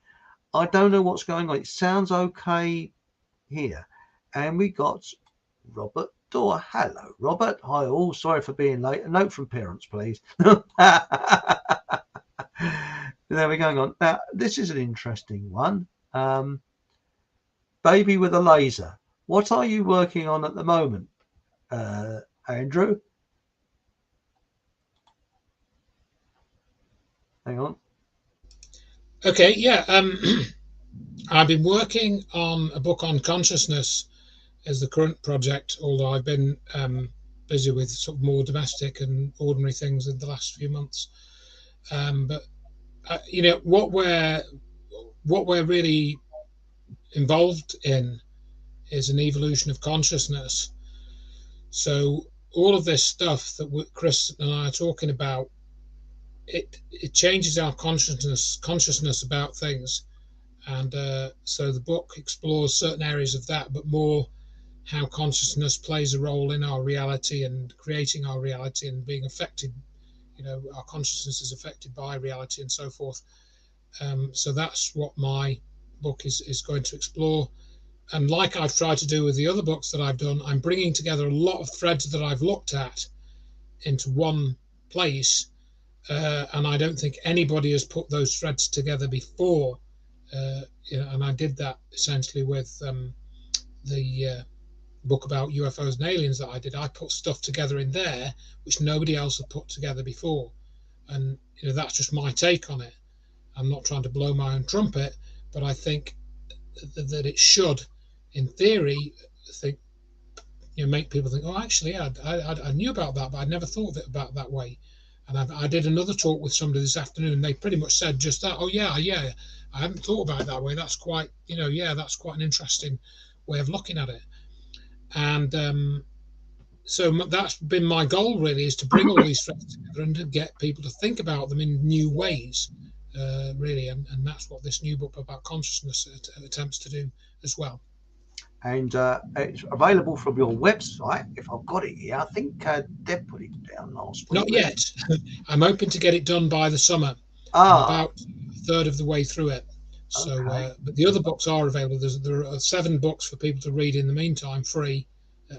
I don't know what's going on. It sounds okay here. And we got Robert Dorr. Hello, Robert. Hi all. Sorry for being late. A note from parents, please. There we're going on. Now, this is an interesting one. Baby with a laser. What are you working on at the moment, Andrew? Hang on. Okay, yeah. I've been working on a book on consciousness as the current project, although I've been busy with sort of more domestic and ordinary things in the last few months. But you know, what we're really involved in is an evolution of consciousness. So all of this stuff that Chris and I are talking about, it changes our consciousness about things. And so the book explores certain areas of that, but more how consciousness plays a role in our reality and creating our reality and being affected. You know, our consciousness is affected by reality and so forth. So that's what my book is going to explore. And like I've tried to do with the other books that I've done, I'm bringing together a lot of threads that I've looked at into one place. And I don't think anybody has put those threads together before. And I did that essentially with the book about UFOs and aliens that I did. I put stuff together in there which nobody else had put together before. And that's just my take on it. I'm not trying to blow my own trumpet, but I think that it should, in theory, make people think, oh, actually, yeah, I knew about that, but I never thought of it about that way. And I did another talk with somebody this afternoon, and they pretty much said just that. Oh, yeah, I hadn't thought about it that way. That's quite, that's quite an interesting way of looking at it. And so that's been my goal, really, is to bring all these threads together and to get people to think about them in new ways, really. And that's what this new book about consciousness attempts to do as well. And it's available from your website, if I've got it here. I think Deb put it down last week. Not yet. I'm hoping to get it done by the summer. I'm about a third of the way through it. So, okay. But the other books are available. There are 7 books for people to read in the meantime, free,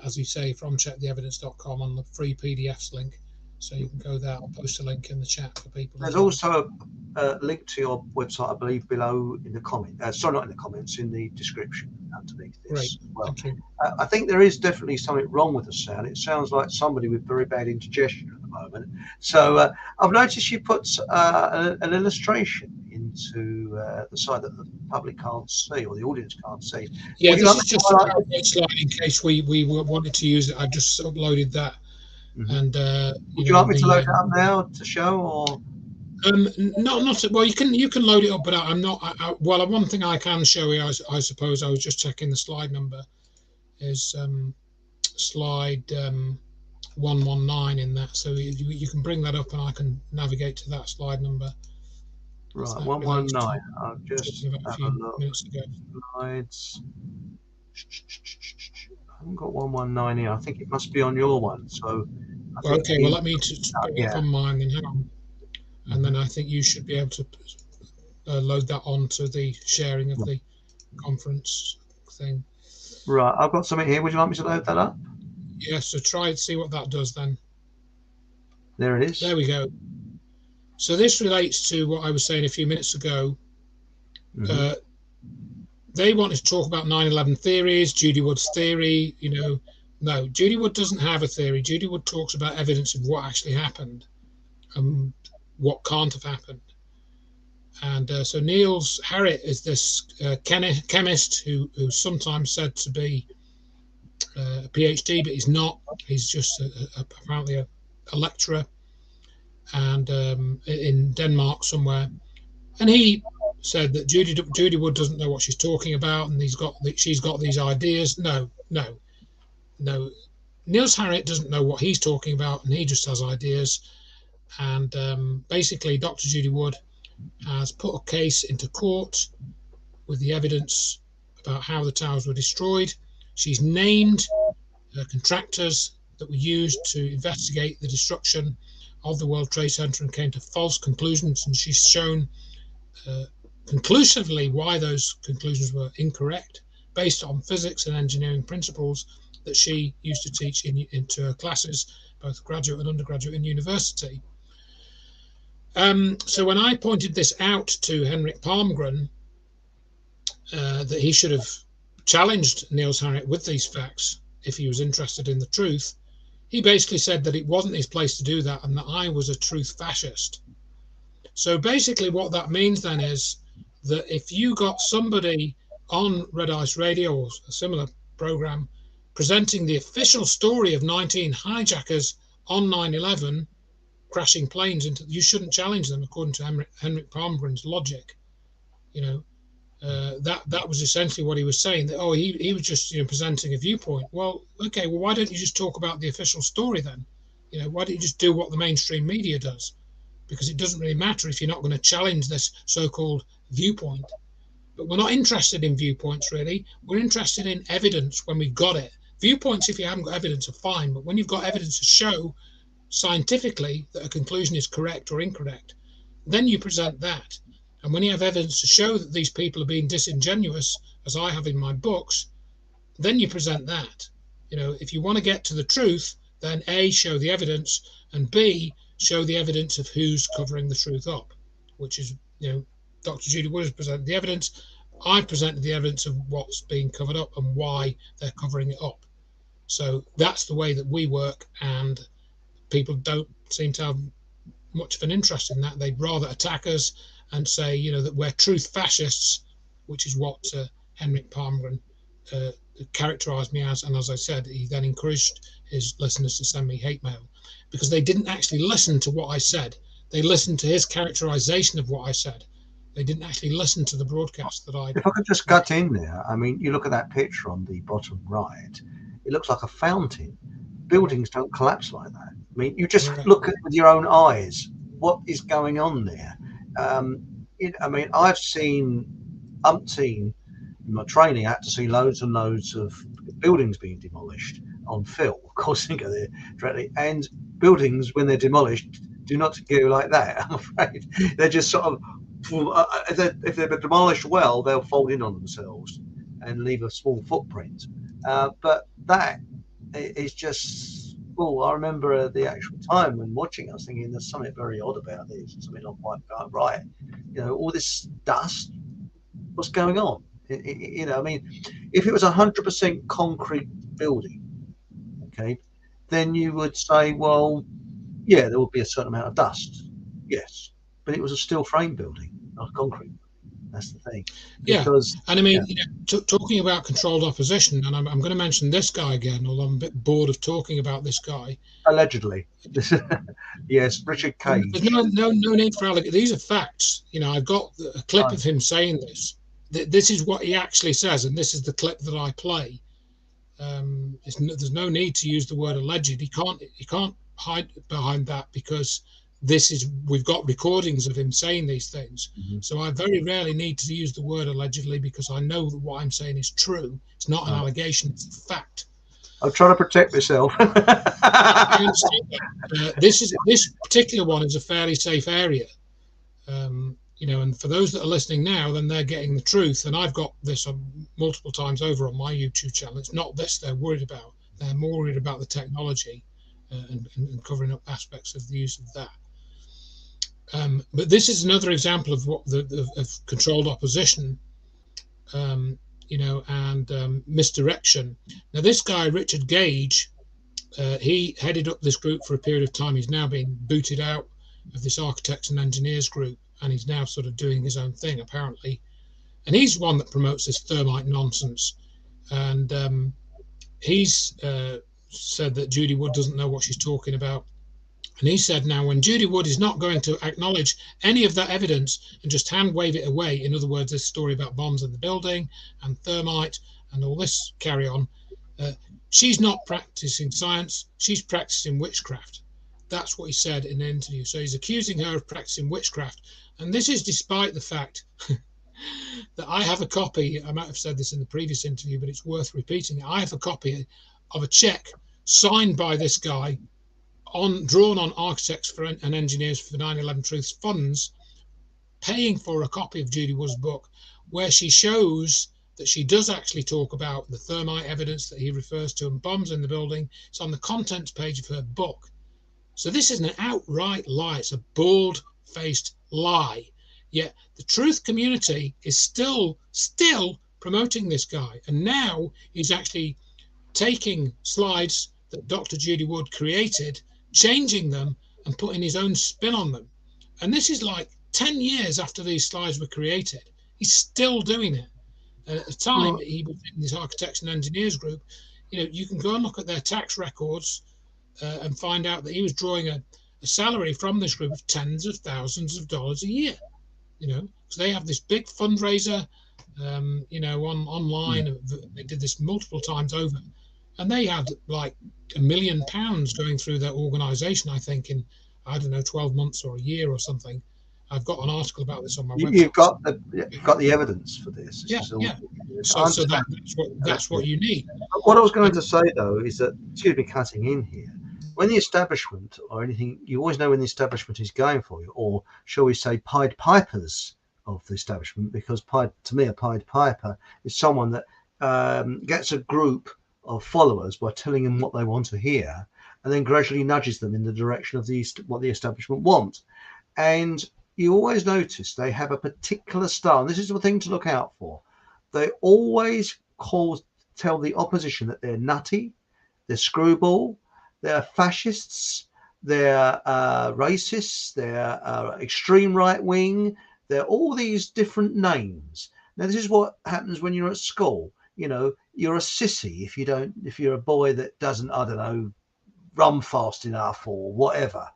as you say, from checktheevidence.com on the free PDFs link. So you can go there. I'll post a link in the chat for people. There's also a link to your website, I believe, below in the comment. Sorry, not in the comments, in the description underneath this. Great. Well, thank you. I think there is definitely something wrong with the sound. It sounds like somebody with very bad indigestion at the moment. So I've noticed you put an illustration into the side that the public can't see, or the audience can't see. Yeah, this is just a PowerPoint slide in case we wanted to use it. I just uploaded that. Mm-hmm. And would you like me to load it up now to show, or not well, you can load it up, but I'm not. Well, one thing I can show you, I suppose, I was just checking the slide number, is slide 119 in that. So you can bring that up, and I can navigate to that slide number. Right, 119. I've just a few minutes ago. Slides. I haven't got 119 here. I think it must be on your one. So okay, well, let me put it on mine then. Hang on. And then I think you should be able to load that onto the sharing of the conference thing. Right, I've got something here. Would you like me to load that up? Yeah, so try and see what that does then. There it is. There we go. So this relates to what I was saying a few minutes ago. Mm-hmm. They wanted to talk about 9/11 theories, Judy Wood's theory. No, Judy Wood doesn't have a theory. Judy Wood talks about evidence of what actually happened and what can't have happened. And so Niels Harrit is this chemist who's sometimes said to be a PhD, but he's not. He's just apparently a lecturer, and in Denmark somewhere. And he said that Judy Wood doesn't know what she's talking about, and she's got these ideas. No. Niels Harrit doesn't know what he's talking about, and he just has ideas. And basically, Dr. Judy Wood has put a case into court with the evidence about how the towers were destroyed. She's named contractors that were used to investigate the destruction of the World Trade Center and came to false conclusions, and she's shown conclusively why those conclusions were incorrect based on physics and engineering principles that she used to teach into her classes, both graduate and undergraduate in university. So when I pointed this out to Henrik Palmgren, that he should have challenged Niels Harrit with these facts if he was interested in the truth, he basically said that it wasn't his place to do that and that I was a truth fascist. So basically what that means then is that if you got somebody on Red Ice Radio or a similar program presenting the official story of 19 hijackers on 9/11 crashing planes, you shouldn't challenge them according to Henrik Palmgren's logic. That was essentially what he was saying, that he was just presenting a viewpoint. Well, okay, why don't you just talk about the official story then? Why don't you just do what the mainstream media does? Because it doesn't really matter if you're not going to challenge this so-called viewpoint. But we're not interested in viewpoints, really. We're interested in evidence when we've got it. Viewpoints, if you haven't got evidence, are fine. But when you've got evidence to show scientifically that a conclusion is correct or incorrect, then you present that. And when you have evidence to show that these people are being disingenuous, as I have in my books, then you present that. If you want to get to the truth, then A, show the evidence, and B, show the evidence of who's covering the truth up, which is, Dr. Judy Wood has presented the evidence. I've presented the evidence of what's being covered up and why they're covering it up. So that's the way that we work, and people don't seem to have much of an interest in that. They'd rather attack us and say, that we're truth fascists, which is what Henrik Palmgren characterized me as. And as I said, he then encouraged his listeners to send me hate mail because they didn't actually listen to what I said. They listened to his characterization of what I said. They didn't actually listen to the broadcast that I... If I could just cut in there, I mean, you look at that picture on the bottom right, it looks like a fountain. Buildings don't collapse like that. I mean, you just look at it with your own eyes. What is going on there? I mean, I've seen umpteen in my training. I had to see loads and loads of buildings being demolished on film. Of course, you go there directly. And buildings, when they're demolished, do not go like that. I'm afraid they're just sort of, if they're demolished well, they'll fold in on themselves and leave a small footprint. But that is just, I remember the actual time when watching, I was thinking there's something very odd about this, something not quite right. All this dust, what's going on? I mean, if it was 100% concrete building, okay, then you would say, well, yeah, there would be a certain amount of dust, yes, but it was a steel frame building, not concrete. That's the thing. Because, and I mean, talking about controlled opposition, and I'm going to mention this guy again, although I'm a bit bored of talking about this guy. Allegedly. Yes, Richard Cage. There's no need for allegedly. These are facts. I've got a clip of him saying this. This is what he actually says, and this is the clip that I play. There's no need to use the word alleged. He can't hide behind that because we've got recordings of him saying these things. Mm-hmm. So I very rarely need to use the word allegedly because I know that what I'm saying is true. It's not an allegation, it's a fact. I'm trying to protect myself. I understand that. This particular one is a fairly safe area. And for those that are listening now, then they're getting the truth. And I've got this multiple times over on my YouTube channel. It's not this they're worried about. They're more worried about the technology and covering up aspects of the use of that. But this is another example of what of controlled opposition, and misdirection. Now, this guy, Richard Gage, he headed up this group for a period of time. He's now been booted out of this architects and engineers group, and he's now sort of doing his own thing, apparently. And he's one that promotes this thermite nonsense. And he's said that Judy Wood doesn't know what she's talking about. And he said now when Judy Wood is not going to acknowledge any of that evidence and just hand wave it away, in other words, this story about bombs in the building and thermite and all this carry on, she's not practicing science, she's practicing witchcraft. That's what he said in an interview. So he's accusing her of practicing witchcraft. And this is despite the fact that I have a copy, I might have said this in the previous interview, but it's worth repeating. I have a copy of a check signed by this guy drawn on architects and engineers for 9/11 Truth's funds, paying for a copy of Judy Wood's book, where she shows that she does actually talk about the thermite evidence that he refers to and bombs in the building. It's on the contents page of her book. So this is an outright lie. It's a bald-faced lie. Yet the truth community is still promoting this guy. And now he's actually taking slides that Dr. Judy Wood created, changing them and putting his own spin on them. And this is like 10 years after these slides were created. He's still doing it. And at the time he was in this architects and engineers group, you can go and look at their tax records and find out that he was drawing a salary from this group of tens of thousands of dollars a year. So they have this big fundraiser, online. They did this multiple times over. And they had like £1 million going through their organisation, I think, in, 12 months or a year or something. I've got an article about this on my website. You've got the evidence for this. Yeah. So that's what you need. What I was going to say, though, is that, excuse me cutting in here, when the establishment or anything, you always know when the establishment is going for you, or shall we say Pied Pipers of the establishment, because to me a Pied Piper is someone that gets a group of followers by telling them what they want to hear, and then gradually nudges them in the direction of what the establishment want. And you always notice they have a particular style. And this is the thing to look out for. They always tell the opposition that they're nutty, they're screwball, they're fascists, they're racists, they're extreme right wing. They're all these different names. Now, this is what happens when you're at school. You know, you're a sissy if you're a boy that doesn't, I don't know, run fast enough or whatever.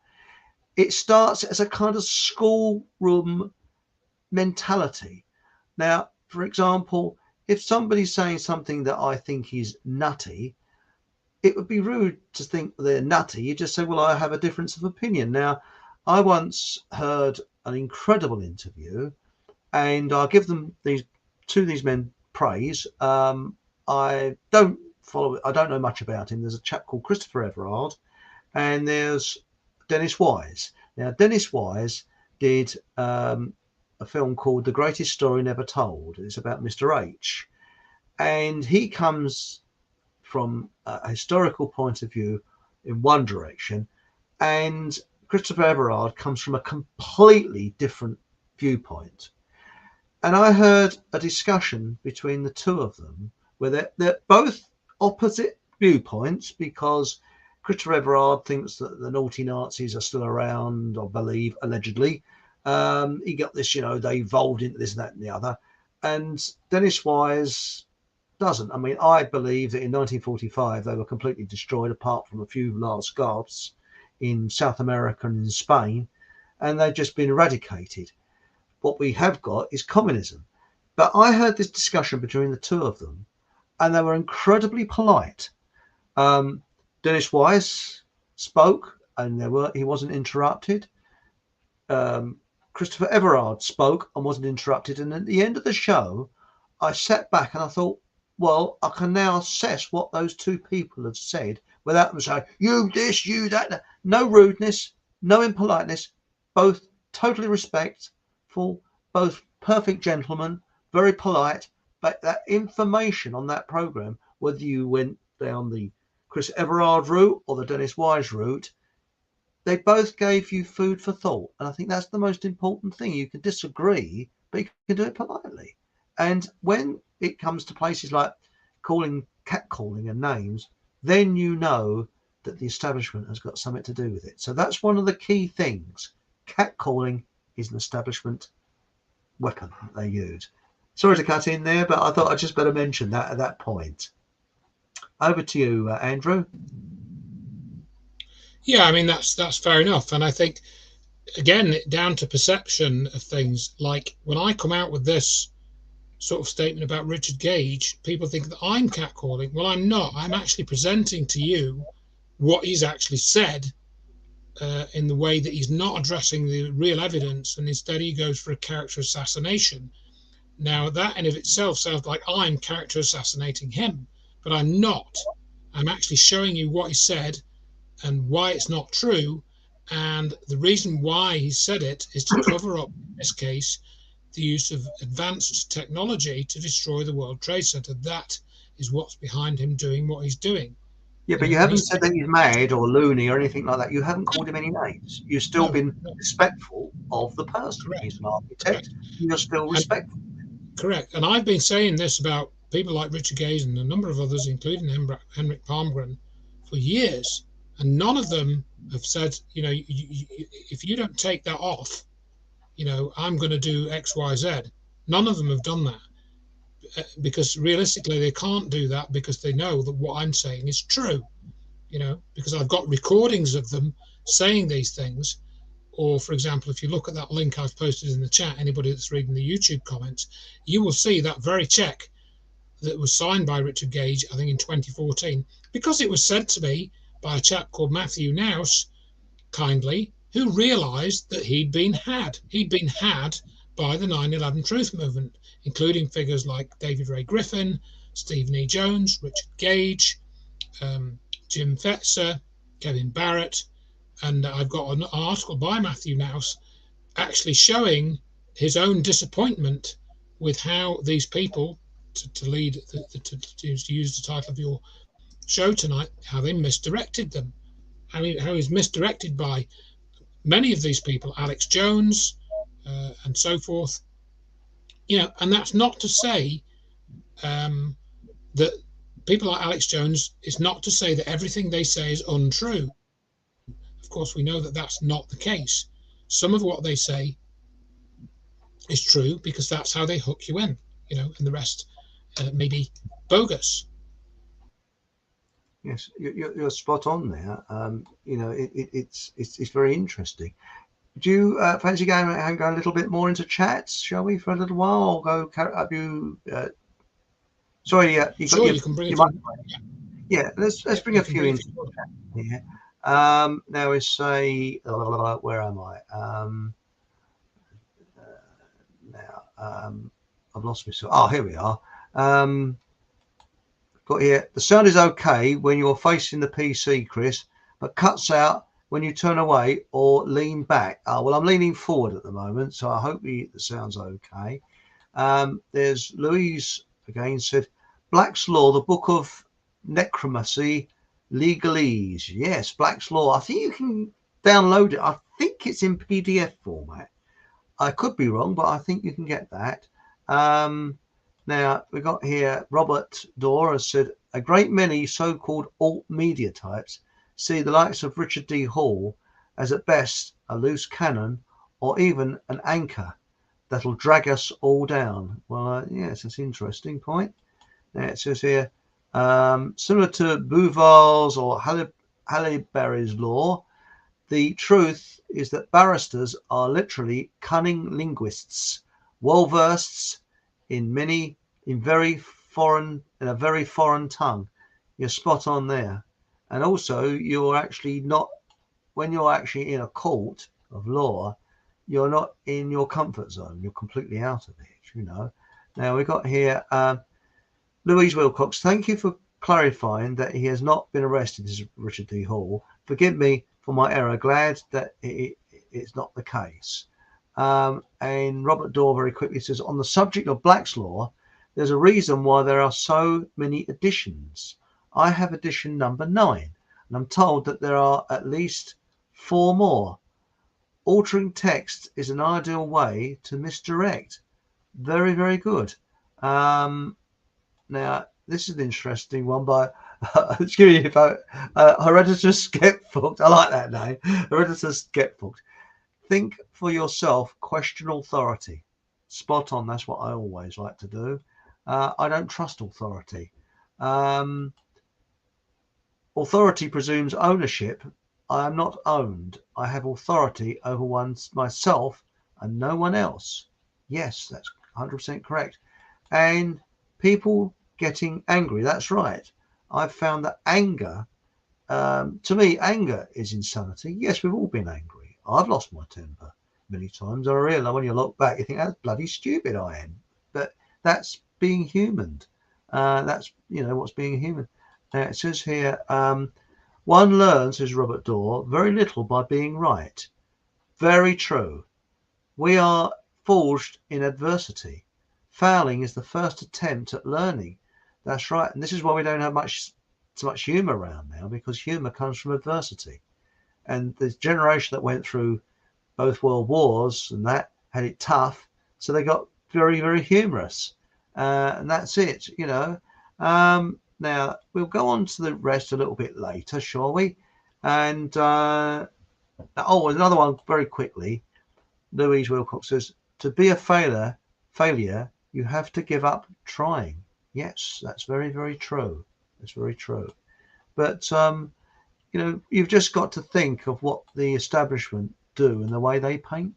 It starts as a kind of schoolroom mentality. Now, for example, if somebody's saying something that I think is nutty, it would be rude to think they're nutty. You just say, well, I have a difference of opinion. Now, I once heard an incredible interview, and I'll give these men praise. I don't know much about him. There's a chap called Christopher Everard, and there's Dennis Wise. Now, Dennis Wise did a film called The Greatest Story Never Told. It's about Mr. H. And he comes from a historical point of view in one direction, and Christopher Everard comes from a completely different viewpoint. And I heard a discussion between the two of them where they're both opposite viewpoints, because Christopher Everard thinks that the naughty Nazis are still around, I believe, allegedly. He got this, they evolved into this, that, and the other. And Dennis Wise doesn't. I mean, I believe that in 1945 they were completely destroyed, apart from a few last gasps in South America and in Spain, and they've just been eradicated. What we have got is communism. But I heard this discussion between the two of them, and they were incredibly polite. Dennis Wise spoke, and he wasn't interrupted. Christopher Everard spoke and wasn't interrupted. And at the end of the show, I sat back and I thought, well, I can now assess what those two people have said without them saying, you this, you that. No rudeness, no impoliteness, both totally respectful, both perfect gentlemen, very polite. But that information on that program, whether you went down the Chris Everard route or the Dennis Wise route, they both gave you food for thought. And I think that's the most important thing. You can disagree, but you can do it politely. And when it comes to places like catcalling and names, then you know that the establishment has got something to do with it. So that's one of the key things. Catcalling is an establishment weapon that they use. Sorry to cut in there, but I thought I'd just better mention that at that point. Over to you, Andrew. Yeah, I mean, that's fair enough. And I think, again, down to perception of things. Like when I come out with this sort of statement about Richard Gage, people think that I'm catcalling. Well, I'm not. I'm actually presenting to you what he's actually said in the way that he's not addressing the real evidence, and instead he goes for a character assassination. Now, that in of itself sounds like I'm character assassinating him, but I'm not. I'm actually showing you what he said and why it's not true. And the reason why he said it is to cover up, in this case, the use of advanced technology to destroy the World Trade Center. That is what's behind him doing what he's doing. Yeah, but you haven't said that he's mad or loony or anything like that. You haven't called him any names. You've still been respectful of the person. Correct. He's an architect. You're still respectful. Correct. And I've been saying this about people like Richard Gage and a number of others, including Henrik Palmgren, for years. And none of them have said, if you don't take that off, I'm going to do X, Y, Z. None of them have done that. Because realistically they can't do that, because they know that what I'm saying is true, because I've got recordings of them saying these things. Or, for example, if you look at that link I've posted in the chat, anybody that's reading the YouTube comments, you will see that very check that was signed by Richard Gage, I think in 2014, because it was said to me by a chap called Matthew Nouse, kindly, who realised that he'd been had. He'd been had by the 9/11 Truth Movement, including figures like David Ray Griffin, Stephen E. Jones, Richard Gage, Jim Fetzer, Kevin Barrett, and I've got an article by Matthew Nouse actually showing his own disappointment with how these people, to lead, to use the title of your show tonight, how they misdirected them, how he's misdirected by many of these people, Alex Jones, and so forth. And that's not to say that people like Alex Jones, is not to say that everything they say is untrue. Of course, we know that that's not the case. Some of what they say is true because that's how they hook you in, and the rest may be bogus. Yes, you're spot on there. It's very interesting. Do you fancy going and go a little bit more into chats, shall we, for a little while? Or go up you. Sorry, you sure, got you can bring it. Yeah, let's bring a few in here. Now we say, where am I? I've lost myself. Oh, here we are. Got here. The sound is okay when you're facing the PC, Chris, but cuts out when you turn away or lean back. Well, I'm leaning forward at the moment, so I hope the sound's okay. There's Louise again said, Black's Law, the book of necromancy, legalese. Yes, Black's Law. I think you can download it. I think it's in PDF format. I could be wrong, but I think you can get that. Now, we got here, Robert Dorr has said, a great many so-called alt media types see the likes of Richard D. Hall as at best a loose cannon or even an anchor that'll drag us all down. Well, yes, that's an interesting point. Now, it says here, similar to Bouval's or Halle-Berry's law, the truth is that barristers are literally cunning linguists, well-versed in a very foreign tongue. You're spot on there. And also, you're actually not, when you're actually in a court of law, you're not in your comfort zone. You're completely out of it, Now, we got here, Louise Wilcox, thank you for clarifying that he has not been arrested, this is Richard D. Hall. Forgive me for my error. Glad that it's not the case. And Robert Dorr very quickly says, on the subject of Black's Law, there's a reason why there are so many editions. I have edition number 9, and I'm told that there are at least 4 more. Altering text is an ideal way to misdirect. Very, very good. Now, this is an interesting one by, excuse me, Hereditous Skepfucked. I like that name. Hereditous Skepfucked. Think for yourself, question authority. Spot on. That's what I always like to do. I don't trust authority. Authority presumes ownership. I am not owned. I have authority over myself and no one else. Yes, that's 100% correct. And people getting angry. That's right. I've found that anger, to me, anger is insanity. Yes, we've all been angry. I've lost my temper many times. I realize when you look back, you think that's bloody stupid I am. But that's being human. That's, what's being human. Now it says here, one learns, says Robert Dorr, very little by being right. Very true. We are forged in adversity. Failing is the first attempt at learning. That's right. And this is why we don't have so much humour around now, because humour comes from adversity. And the generation that went through both world wars and that had it tough, so they got very, very humorous. And that's it, Now, we'll go on to the rest a little bit later, shall we? And, another one very quickly. Louise Wilcox says, to be a failure, you have to give up trying. Yes, that's very, very true. That's very true. But, you've just got to think of what the establishment do and the way they paint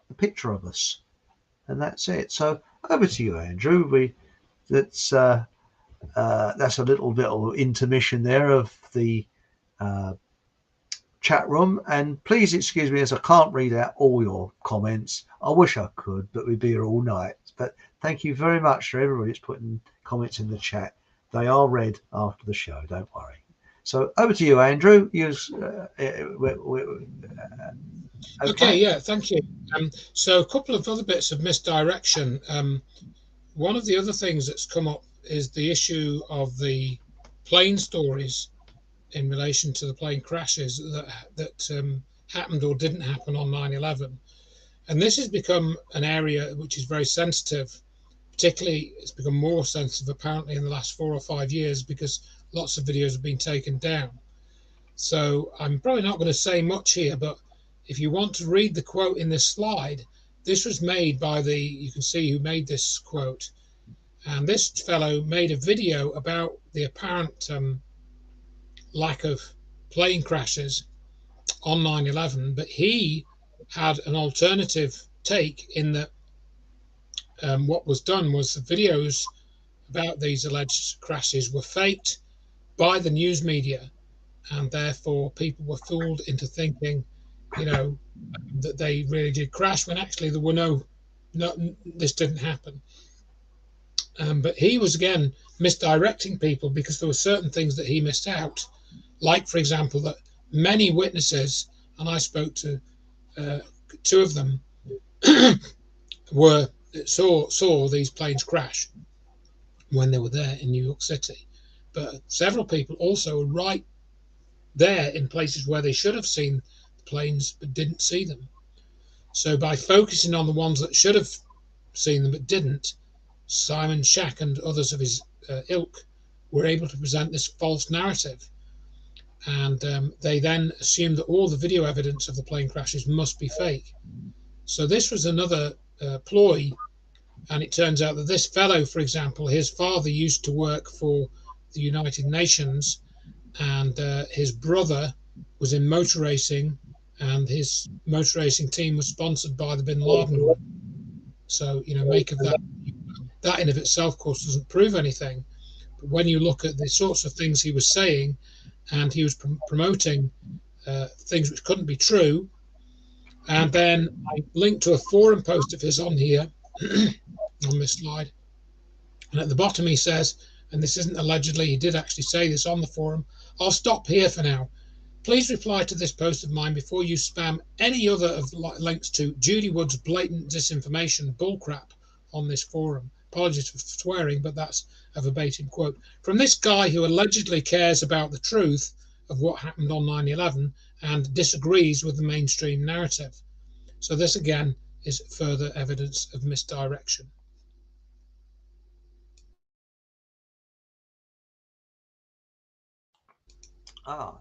the picture of us. And that's it. So over to you, Andrew. That's a little bit of intermission there of the chat room, and please excuse me as I can't read out all your comments. I wish I could, but we'd be here all night. But thank you very much for everybody that's putting comments in the chat. They are read after the show, don't worry. So over to you, Andrew. Okay, yeah, thank you. So a couple of other bits of misdirection. One of the other things that's come up is the issue of the plane stories in relation to the plane crashes that happened or didn't happen on 9/11. And this has become an area which is very sensitive. Particularly, it's become more sensitive apparently in the last 4 or 5 years because lots of videos have been taken down. So I'm probably not going to say much here, but if you want to read the quote in this slide, this was made by you can see who made this quote. And this fellow made a video about the apparent lack of plane crashes on 9/11, but he had an alternative take in that what was done was the videos about these alleged crashes were faked by the news media, and therefore people were fooled into thinking, that they really did crash when actually there were no, this didn't happen. But he was again misdirecting people because there were certain things that he missed out, like for example that many witnesses, and I spoke to two of them, saw these planes crash when they were there in New York City. But several people also were right there in places where they should have seen the planes but didn't see them. So by focusing on the ones that should have seen them but didn't, Simon Shack and others of his ilk were able to present this false narrative. And they then assumed that all the video evidence of the plane crashes must be fake. So this was another ploy. And it turns out that this fellow, for example, his father used to work for the United Nations, and his brother was in motor racing, and his motor racing team was sponsored by the Bin Laden group. So, make of that. That in of itself, of course, doesn't prove anything. But when you look at the sorts of things he was saying, and he was promoting things which couldn't be true, and then I linked to a forum post of his on here, on this slide. And at the bottom he says, and this isn't allegedly, he did actually say this on the forum, I'll stop here for now. Please reply to this post of mine before you spam any other of links to Judy Wood's blatant disinformation bullcrap on this forum. Apologies for swearing, but that's a verbatim quote from this guy who allegedly cares about the truth of what happened on 9/11 and disagrees with the mainstream narrative. So this again is further evidence of misdirection.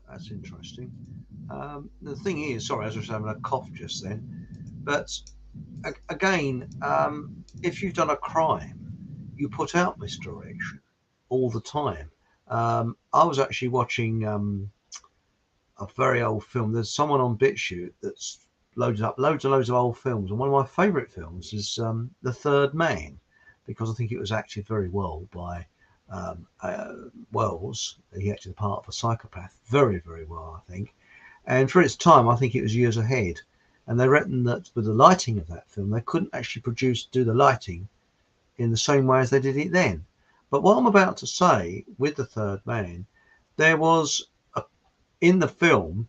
That's interesting. The thing is, sorry, I was just having a cough just then, but again, if you've done a crime, you put out misdirection all the time. I was actually watching a very old film. There's someone on BitChute that's loaded up loads and loads of old films, and one of my favourite films is The Third Man, because I think it was acted very well by Wells. He acted the part of a psychopath very, very well, I think. And for its time, I think it was years ahead. And they reckon that with the lighting of that film, they couldn't actually do the lighting in the same way as they did it then. But what I'm about to say with The Third Man, there was in the film,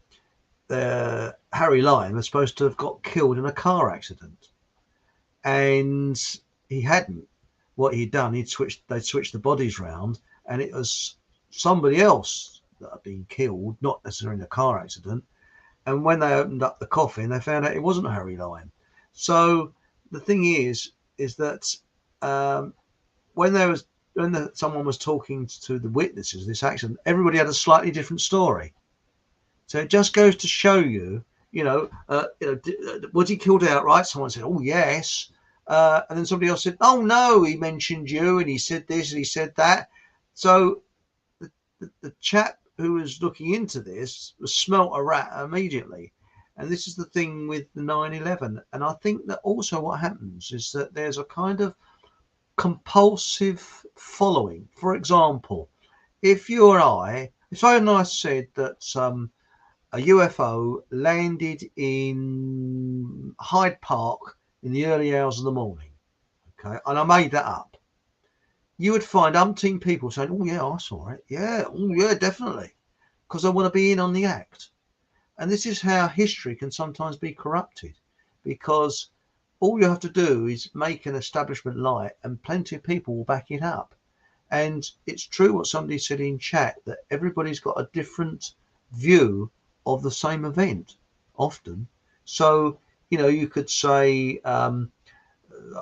Harry Lime was supposed to have got killed in a car accident, and he hadn't. What he'd done, they'd switched the bodies round, and it was somebody else that had been killed, not necessarily in a car accident. And when they opened up the coffin, they found out it wasn't Harry Lime. So the thing is that when someone was talking to the witnesses of this accident, everybody had a slightly different story. So it just goes to show you, was he killed outright? Someone said, oh, yes. And then somebody else said, oh, no, he mentioned you and he said this and he said that. So the chap who was looking into this was smelt a rat immediately. And this is the thing with the 9/11. And I think that also what happens is that there's a kind of compulsive following. For example, if you and I said that a UFO landed in Hyde Park in the early hours of the morning, okay, and I made that up, you would find umpteen people saying, oh yeah, I saw it, yeah, oh yeah, definitely. because I want to be in on the act. And this is how history can sometimes be corrupted, because all you have to do is make an establishment lie and plenty of people will back it up. And it's true what somebody said in chat, that everybody's got a different view of the same event often. So, you know, you could say, I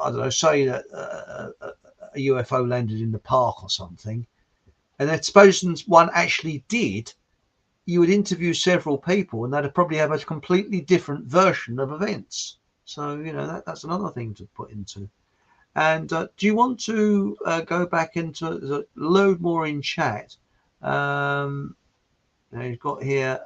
don't know, say that a UFO landed in the park or something, and then suppose one actually did, you would interview several people and they'd probably have a completely different version of events. So, you know, that's another thing to put into. And do you want to go back into load more in chat? Now you've got here.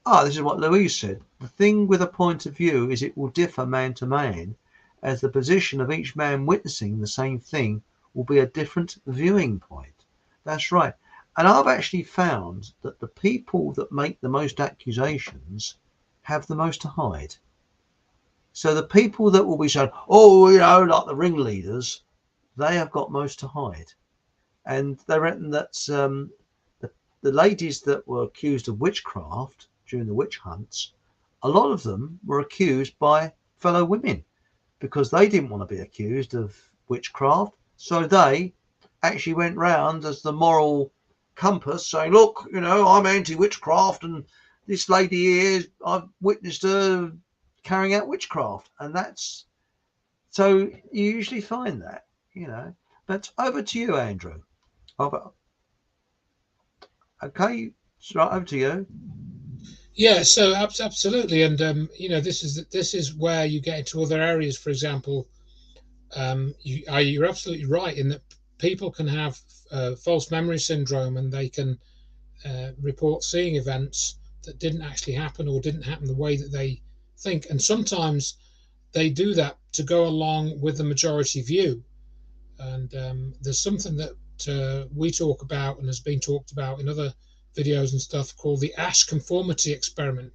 This is what Louise said. The thing with a point of view is it will differ man to man, as the position of each man witnessing the same thing will be a different viewing point. That's right. And I've actually found that the people that make the most accusations have the most to hide. So the people that will be saying, oh, you know, like the ringleaders, they have got most to hide. And they reckon that the ladies that were accused of witchcraft during the witch hunts, a lot of them were accused by fellow women because they didn't want to be accused of witchcraft. So they actually went round as the moral compass saying, look, you know, I'm anti-witchcraft and this lady here, I've witnessed her carrying out witchcraft. And that's, so you usually find that, you know. But over to you, Andrew. Okay, right, over to you. Yeah, so absolutely, and you know, this is where you get into other areas. For example, you're absolutely right in that people can have false memory syndrome, and they can report seeing events that didn't actually happen or didn't happen the way that they think, and sometimes they do that to go along with the majority view. And there's something that we talk about and has been talked about in other videos and stuff called the Ash conformity experiment,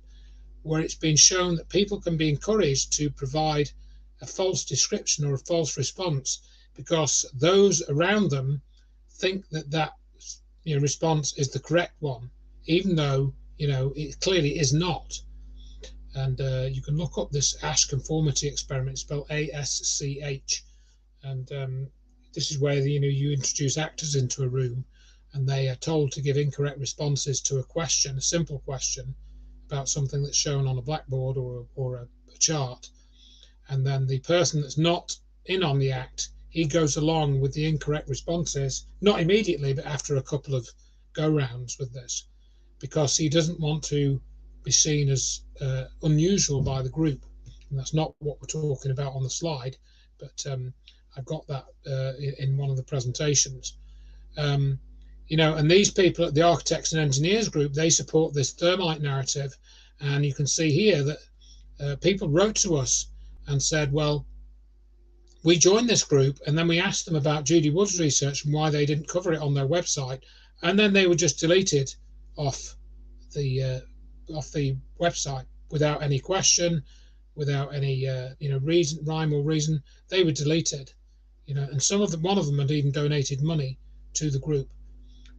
where it's been shown that people can be encouraged to provide a false description or a false response because those around them think that response is the correct one, even though it clearly is not. And you can look up this Ash conformity experiment, spelled ASCH, and this is where you introduce actors into a room and they are told to give incorrect responses to a question, a simple question about something that's shown on a blackboard or a chart. And then the person that's not in on the act, he goes along with the incorrect responses, not immediately, but after a couple of go-rounds with this, because he doesn't want to be seen as unusual by the group. And that's not what we're talking about on the slide, but I've got that in one of the presentations. And these people at the Architects and Engineers group, they support this thermite narrative. And you can see here that people wrote to us and said, well, we joined this group and then we asked them about Judy Wood's research and why they didn't cover it on their website. And then they were just deleted off the website without any question, without any reason, rhyme or reason. They were deleted, and one of them had even donated money to the group.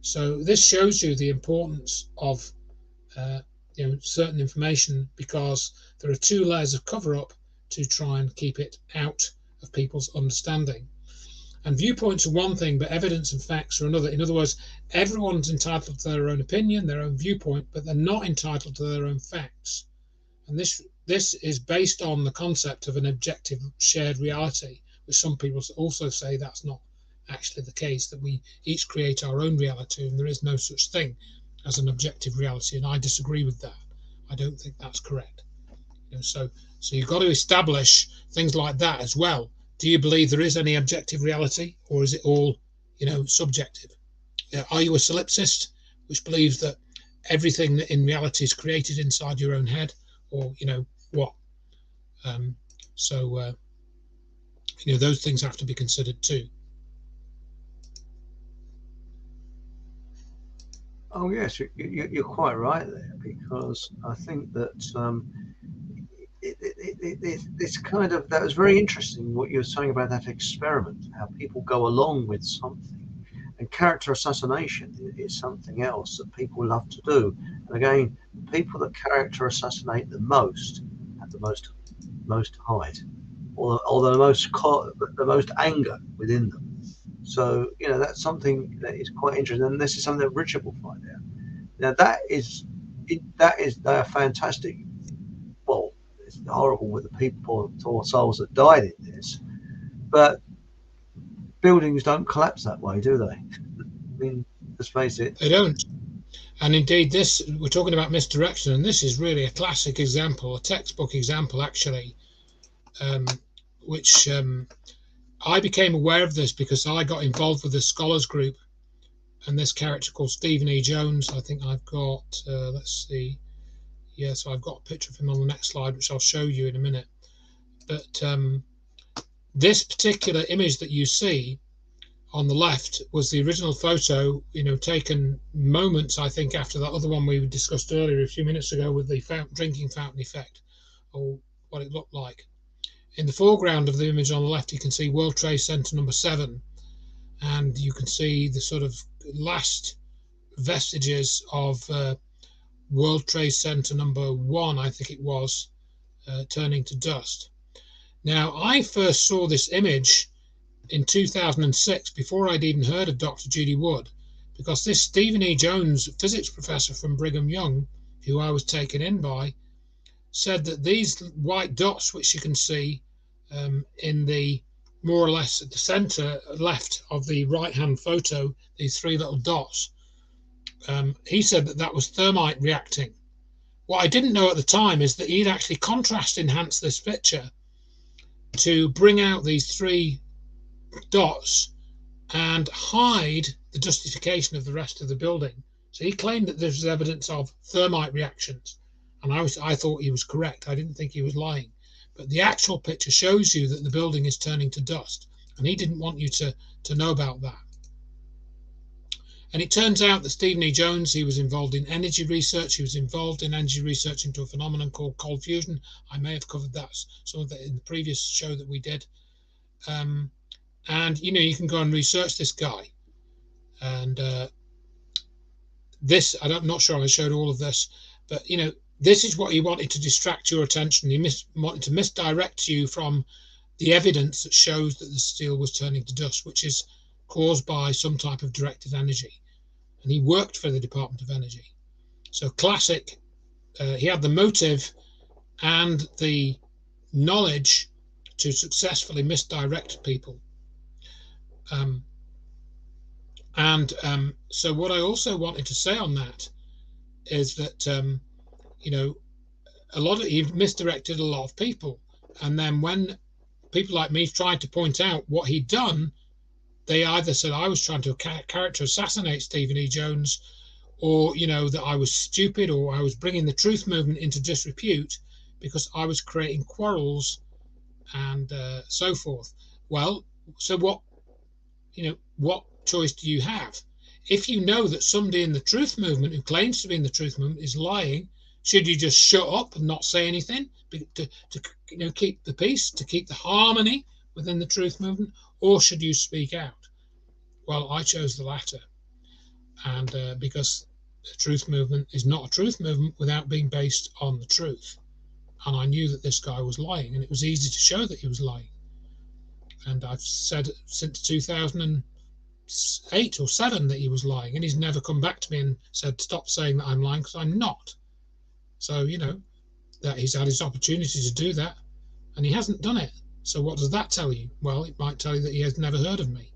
So this shows you the importance of certain information, because there are two layers of cover-up to try and keep it out of people's understanding. And viewpoints are one thing, but evidence and facts are another. In other words, everyone's entitled to their own opinion, their own viewpoint, but they're not entitled to their own facts. And this is based on the concept of an objective shared reality, which some people also say that's not actually the case, that we each create our own reality and there is no such thing as an objective reality. And I disagree with that. I don't think that's correct. So you've got to establish things like that as well. Do you believe there is any objective reality, or is it all, subjective? Are you a solipsist, which believes that everything that in reality is created inside your own head, or what? Those things have to be considered too. Oh yes, you're quite right there, because I think that it's kind of, that was very interesting what you were saying about that experiment, how people go along with something. And character assassination is something else that people love to do. And again, the people that character assassinate the most have the most hide, or the most anger within them. So that's something that is quite interesting, and this is something that Richard will find out. Now they are fantastic. Well, it's horrible with the people, poor souls that died in this, but buildings don't collapse that way, do they? I mean, let's face it. They don't. And indeed, we're talking about misdirection, and this is really a classic example, a textbook example, actually, which I became aware of this because I got involved with a scholars group, and this character called Stephen E. Jones. I think I've got, let's see, yeah, so I've got a picture of him on the next slide, which I'll show you in a minute. But this particular image that you see on the left was the original photo, taken moments, I think, after that other one we discussed earlier a few minutes ago with the drinking fountain effect, or what it looked like. In the foreground of the image on the left, you can see World Trade Center number 7, and you can see the sort of last vestiges of World Trade Center number 1, I think it was, turning to dust. Now, I first saw this image in 2006, before I'd even heard of Dr. Judy Wood, because this Stephen E. Jones, physics professor from Brigham Young, who I was taken in by, said that these white dots, which you can see in the more or less at the center left of the right-hand photo, these 3 little dots, he said that was thermite reacting. What I didn't know at the time is that he'd actually contrast enhanced this picture to bring out these 3 dots and hide the justification of the rest of the building. So he claimed that this was evidence of thermite reactions, and I thought he was correct. I didn't think he was lying. But the actual picture shows you that the building is turning to dust, and he didn't want you to know about that. And it turns out that Stephen E. Jones, he was involved in energy research. He was involved in energy research into a phenomenon called cold fusion. I may have covered that, some of that in the previous show that we did. And you can go and research this guy, and this, I'm not sure I showed all of this, but this is what he wanted to distract your attention. He wanted to misdirect you from the evidence that shows that the steel was turning to dust, which is caused by some type of directed energy. And he worked for the Department of Energy. So classic, he had the motive and the knowledge to successfully misdirect people. So what I also wanted to say on that is that, he misdirected a lot of people. And then when people like me tried to point out what he'd done, they either said I was trying to character assassinate Stephen E. Jones, or, that I was stupid, or I was bringing the truth movement into disrepute because I was creating quarrels and so forth. Well, so what choice do you have? If you know that somebody in the truth movement who claims to be in the truth movement is lying, should you just shut up and not say anything to keep the peace, to keep the harmony within the truth movement, or should you speak out? Well, I chose the latter, and because the truth movement is not a truth movement without being based on the truth, and I knew that this guy was lying, and it was easy to show that he was lying. And I've said since 2008 or 7 that he was lying, and he's never come back to me and said, stop saying that I'm lying, because I'm not. So, that he's had his opportunity to do that, and he hasn't done it. So what does that tell you? Well, it might tell you that he has never heard of me.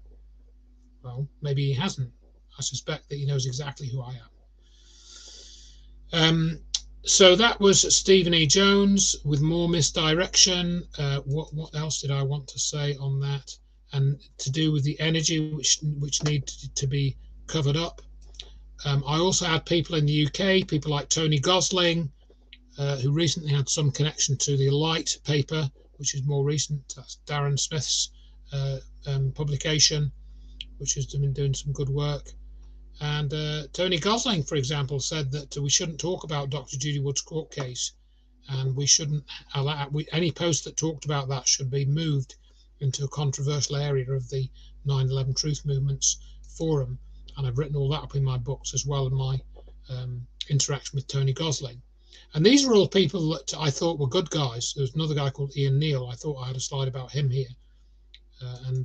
Well, maybe he hasn't. I suspect that he knows exactly who I am. So that was Stephen E. Jones with more misdirection. What else did I want to say on that? And to do with the energy which need to be covered up. I also had people in the UK, people like Tony Gosling, who recently had some connection to the Light paper, which is more recent. That's Darren Smith's publication, which has been doing some good work. And Tony Gosling, for example, said that we shouldn't talk about Dr. Judy Wood's court case, and we shouldn't allow any post that talked about that should be moved into a controversial area of the 9/11 Truth Movement's forum, and I've written all that up in my books as well, in my interaction with Tony Gosling. And these are all people that I thought were good guys. There's another guy called Ian Neal. I thought I had a slide about him here. And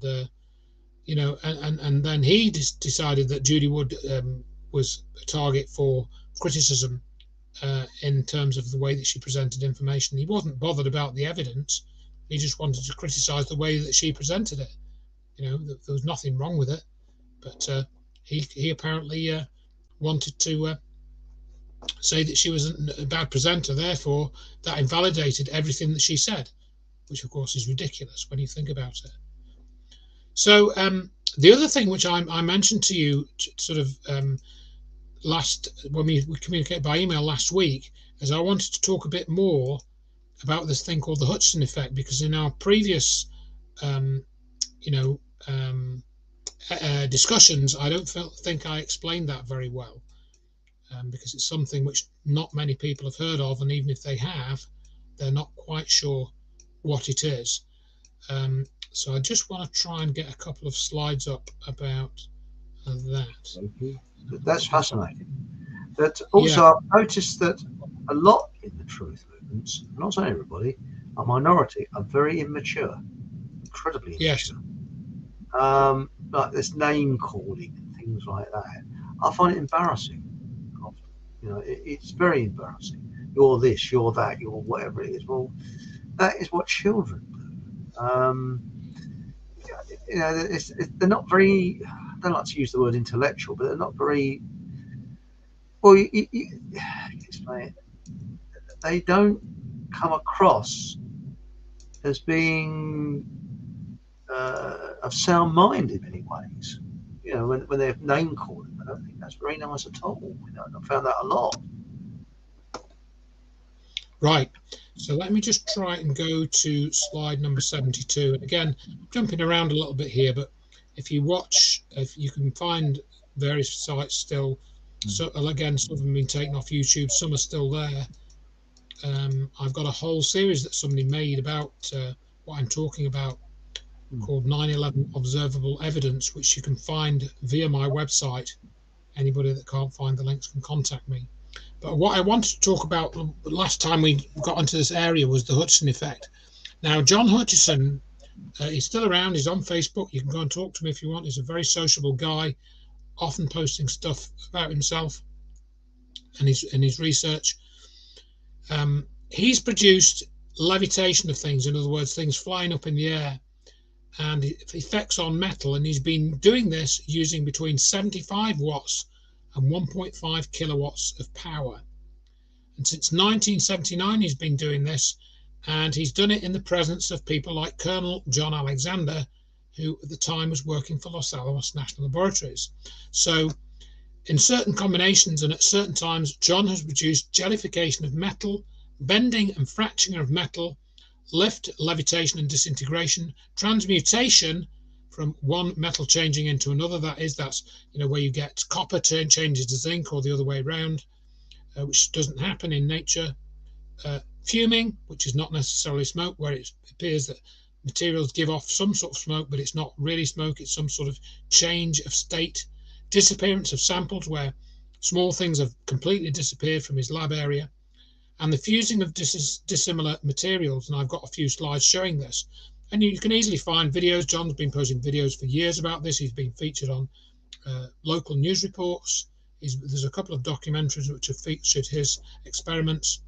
then he decided that Judy Wood was a target for criticism in terms of the way that she presented information. He wasn't bothered about the evidence. He just wanted to criticize the way that she presented it. There was nothing wrong with it, but he apparently wanted to say that she was a bad presenter. Therefore, that invalidated everything that she said, which of course is ridiculous when you think about it. So the other thing which I mentioned to you sort of when we communicated by email last week is I wanted to talk a bit more about this thing called the Hutchinson effect, because in our previous discussions I don't think I explained that very well, because it's something which not many people have heard of, and even if they have, they're not quite sure what it is. So I just want to try and get a couple of slides up about that. That's fascinating. But also, yeah. I've noticed that a lot in the truth movements, not saying everybody, a minority, are very immature, incredibly immature. Yes. Like this name calling and things like that. I find it embarrassing. It's very embarrassing. You're this, you're that, you're whatever it is. Well, that is what children do. They're not very. I don't like to use the word intellectual, but they're not very. Well, you explain it. They don't come across as being of sound mind in many ways. When they're name calling, I don't think that's very nice at all. I found that a lot. Right. So let me just try and go to slide number 72. And again, jumping around a little bit here, but if you watch, if you can find various sites still. So again, some of them have been taken off YouTube, some are still there. I've got a whole series that somebody made about what I'm talking about, called 9/11 Observable Evidence, which you can find via my website. Anybody that can't find the links can contact me. But what I wanted to talk about last time we got into this area was the Hutchinson effect. Now, John Hutchinson, he's still around. He's on Facebook. You can go and talk to him if you want. He's a very sociable guy, often posting stuff about himself and his research. He's produced levitation of things, in other words, things flying up in the air, and effects on metal. And he's been doing this using between 75 watts and 1.5 kilowatts of power. And since 1979, he's been doing this, and he's done it in the presence of people like Colonel John Alexander, who at the time was working for Los Alamos National Laboratories. So in certain combinations and at certain times, John has produced jellification of metal, bending and fracturing of metal, lift, levitation and disintegration, transmutation from one metal changing into another. That's where you get copper changes to zinc, or the other way around, which doesn't happen in nature. Fuming, which is not necessarily smoke, where it appears that materials give off some sort of smoke, but it's not really smoke, it's some sort of change of state. Disappearance of samples, where small things have completely disappeared from his lab area. And the fusing of dissimilar materials, and I've got a few slides showing this. And you can easily find videos. John's been posting videos for years about this. He's been featured on local news reports. There's a couple of documentaries which have featured his experiments.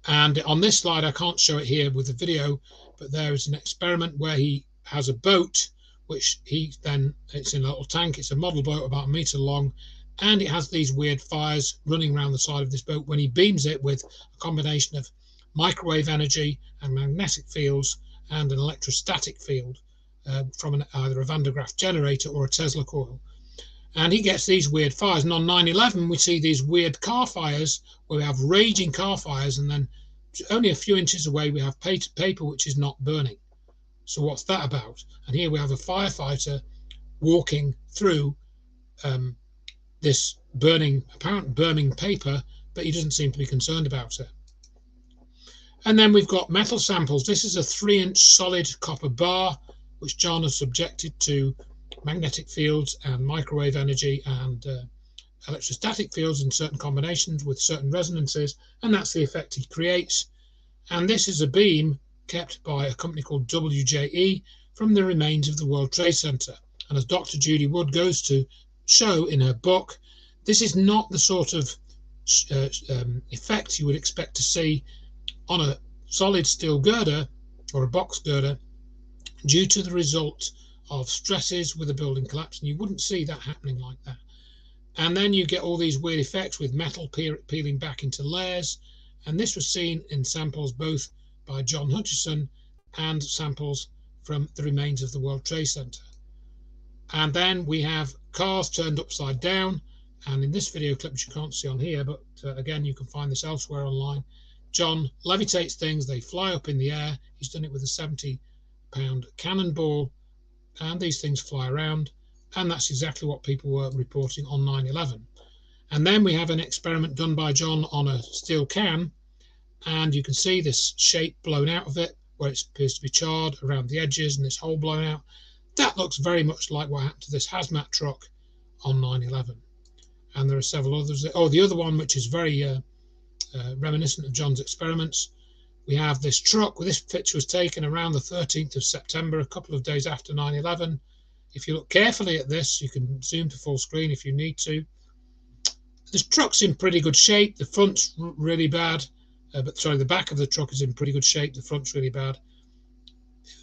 And on this slide, I can't show it here with the video, but there is an experiment where he has a boat, which it's in a little tank. It's a model boat about 1 meter long, and it has these weird fires running around the side of this boat when he beams it with a combination of microwave energy and magnetic fields and an electrostatic field from either a Van de Graaff generator or a Tesla coil. And he gets these weird fires. And on 9/11, we see these weird car fires where we have raging car fires, and then only a few inches away, we have paper which is not burning. So what's that about? And here we have a firefighter walking through this apparent burning paper, but he doesn't seem to be concerned about it. And then we've got metal samples. This is a 3-inch solid copper bar, which John has subjected to magnetic fields and microwave energy and electrostatic fields in certain combinations with certain resonances, and that's the effect he creates. And this is a beam kept by a company called WJE from the remains of the World Trade Center. And as Dr. Judy Wood goes to show in her book, this is not the sort of effect you would expect to see on a solid steel girder or a box girder due to the result of stresses with a building collapse. And you wouldn't see that happening like that. And then you get all these weird effects with metal peeling back into layers. And this was seen in samples both by John Hutchison and samples from the remains of the World Trade Center. And then we have cars turned upside down. And in this video clip, which you can't see on here, but again, you can find this elsewhere online, John levitates things, they fly up in the air. He's done it with a 70-pound cannonball, and these things fly around. And that's exactly what people were reporting on 9/11. And then we have an experiment done by John on a steel can, and you can see this shape blown out of it, where it appears to be charred around the edges and this hole blown out. That looks very much like what happened to this hazmat truck on 9/11. And there are several others. Oh, the other one, which is very reminiscent of John's experiments, we have this truck. This picture was taken around the 13th of September, a couple of days after 9/11. If you look carefully at this, you can zoom to full screen if you need to. This truck's in pretty good shape. The front's really bad, the back of the truck is in pretty good shape. The front's really bad.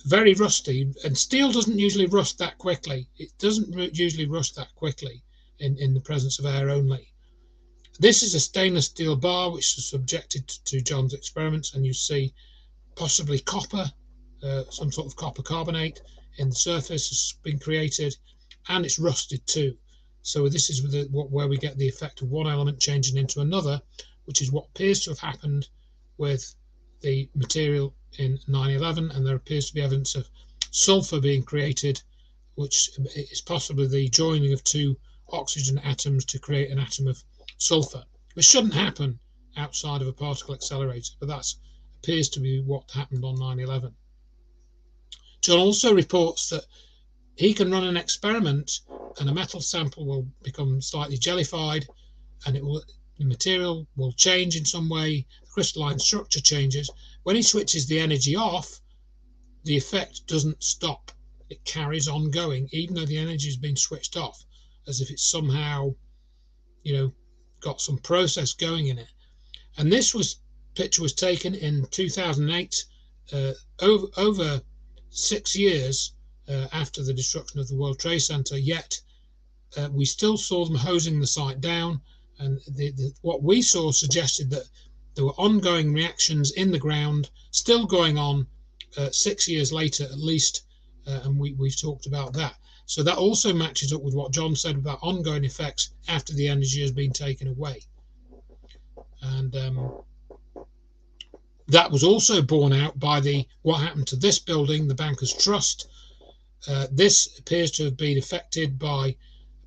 Very rusty, and steel doesn't usually rust that quickly. It doesn't usually rust that quickly in the presence of air only. This is a stainless steel bar which is subjected to John's experiments, and you see possibly copper, some sort of copper carbonate in the surface has been created, and it's rusted too. So this is where we get the effect of one element changing into another, which is what appears to have happened with the material in 9/11, and there appears to be evidence of sulfur being created, which is possibly the joining of two oxygen atoms to create an atom of sulfur, which shouldn't happen outside of a particle accelerator, but that appears to be what happened on 9/11. John also reports that he can run an experiment and a metal sample will become slightly jellified, and the material will change in some way, the crystalline structure changes. When he switches the energy off, the effect doesn't stop. It carries on going, even though the energy has been switched off, as if it's somehow, got some process going in it. And this picture was taken in 2008, over 6 years after the destruction of the World Trade Center, yet we still saw them hosing the site down, and what we saw suggested that there were ongoing reactions in the ground still going on 6 years later at least, and we've talked about that. So that also matches up with what John said about ongoing effects after the energy has been taken away. And that was also borne out by what happened to this building, the Bankers Trust. This appears to have been affected by a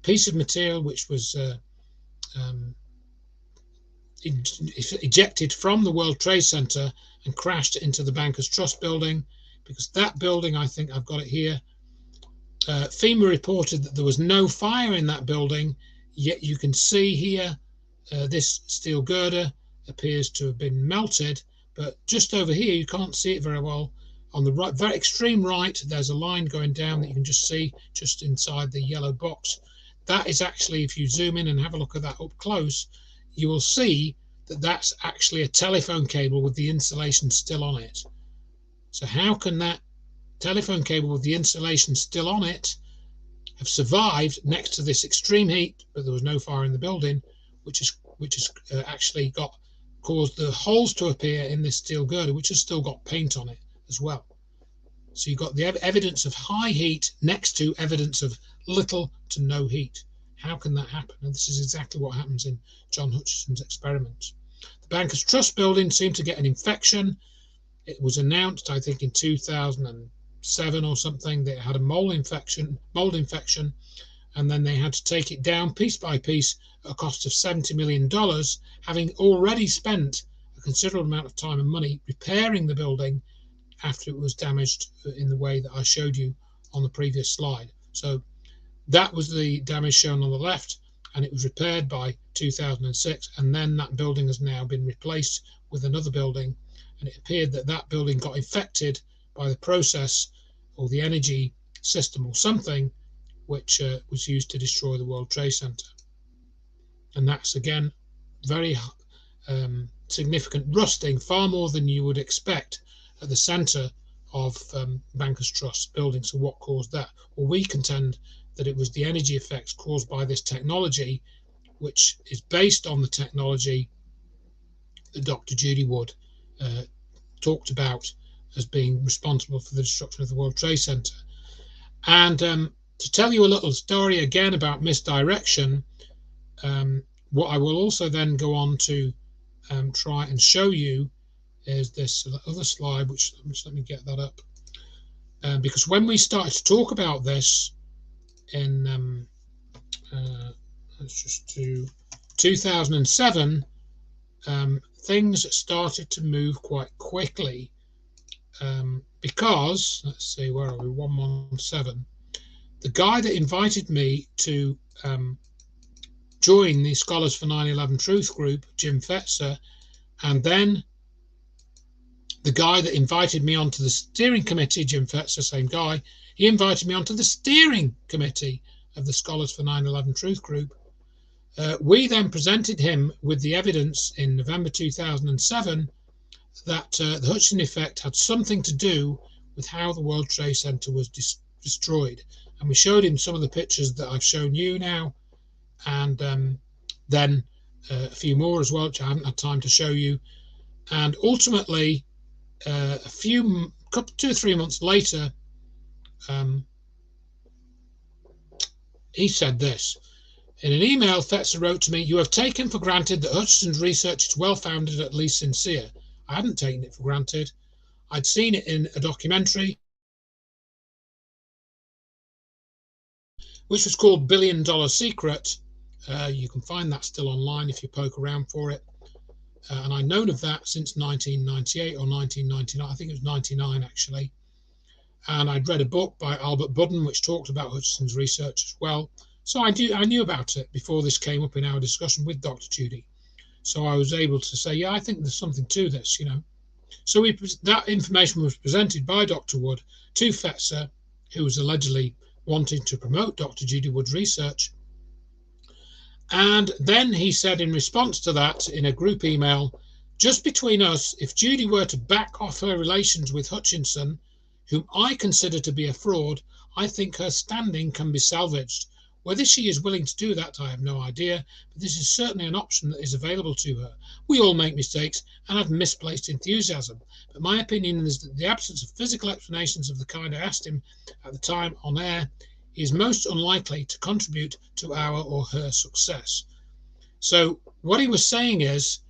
piece of material which was ejected from the World Trade Center and crashed into the Bankers Trust building, because that building, I think I've got it here, FEMA reported that there was no fire in that building, yet you can see here this steel girder appears to have been melted, but just over here you can't see it very well. On the right, very extreme right, there's a line going down that you can just see just inside the yellow box. That is actually, if you zoom in and have a look at that up close, you will see that that's actually a telephone cable with the insulation still on it. So how can that telephone cable with the insulation still on it have survived next to this extreme heat, but there was no fire in the building, which has actually caused the holes to appear in this steel girder, which has still got paint on it as well. So you've got the evidence of high heat next to evidence of little to no heat. How can that happen? And this is exactly what happens in John Hutchison's experiments. The Bankers Trust building seemed to get an infection. It was announced, I think, in 2007 or something, that it had a mold infection, and then they had to take it down piece by piece at a cost of $70 million, having already spent a considerable amount of time and money repairing the building after it was damaged in the way that I showed you on the previous slide. So that was the damage shown on the left, and it was repaired by 2006, and then that building has now been replaced with another building, and it appeared that that building got infected by the process or the energy system or something which was used to destroy the World Trade Center. And that's again very significant rusting, far more than you would expect at the center of Bankers Trust building. So what caused that? Well, we contend that it was the energy effects caused by this technology, which is based on the technology that Dr. Judy Wood talked about as being responsible for the destruction of the World Trade Center. And to tell you a little story again about misdirection, what I will also then go on to try and show you is this other slide, which let me get that up. Because when we started to talk about this in, let's just do 2007, things started to move quite quickly because, let's see, where are we, 117. The guy that invited me to join the Scholars for 9/11 Truth group, Jim Fetzer, and then the guy that invited me onto the steering committee, Jim Fetzer, same guy, he invited me onto the steering committee of the Scholars for 9/11 Truth group. We then presented him with the evidence in November 2007 that the Hutchinson effect had something to do with how the World Trade Center was destroyed. And we showed him some of the pictures that I've shown you now, and then a few more as well, which I haven't had time to show you. And ultimately, 2 or 3 months later, he said this. In an email, Fetzer wrote to me, "You have taken for granted that Hutchinson's research is well-founded, at least sincere." I hadn't taken it for granted. I'd seen it in a documentary, which was called $1 Billion Secret. You can find that still online if you poke around for it. And I'd known of that since 1998 or 1999. I think it was 99 actually. And I'd read a book by Albert Budden which talked about Hutchinson's research as well. So I knew about it before this came up in our discussion with Dr. Judy. So I was able to say, yeah, I think there's something to this, you know. So that information was presented by Dr. Wood to Fetzer, who was allegedly wanting to promote Dr. Judy Wood's research. And then he said in response to that in a group email, "Just between us, if Judy were to back off her relations with Hutchinson, whom I consider to be a fraud, I think her standing can be salvaged. Whether she is willing to do that, I have no idea, but this is certainly an option that is available to her. We all make mistakes and have misplaced enthusiasm, but my opinion is that the absence of physical explanations of the kind I asked him at the time on air is most unlikely to contribute to our or her success." So what he was saying is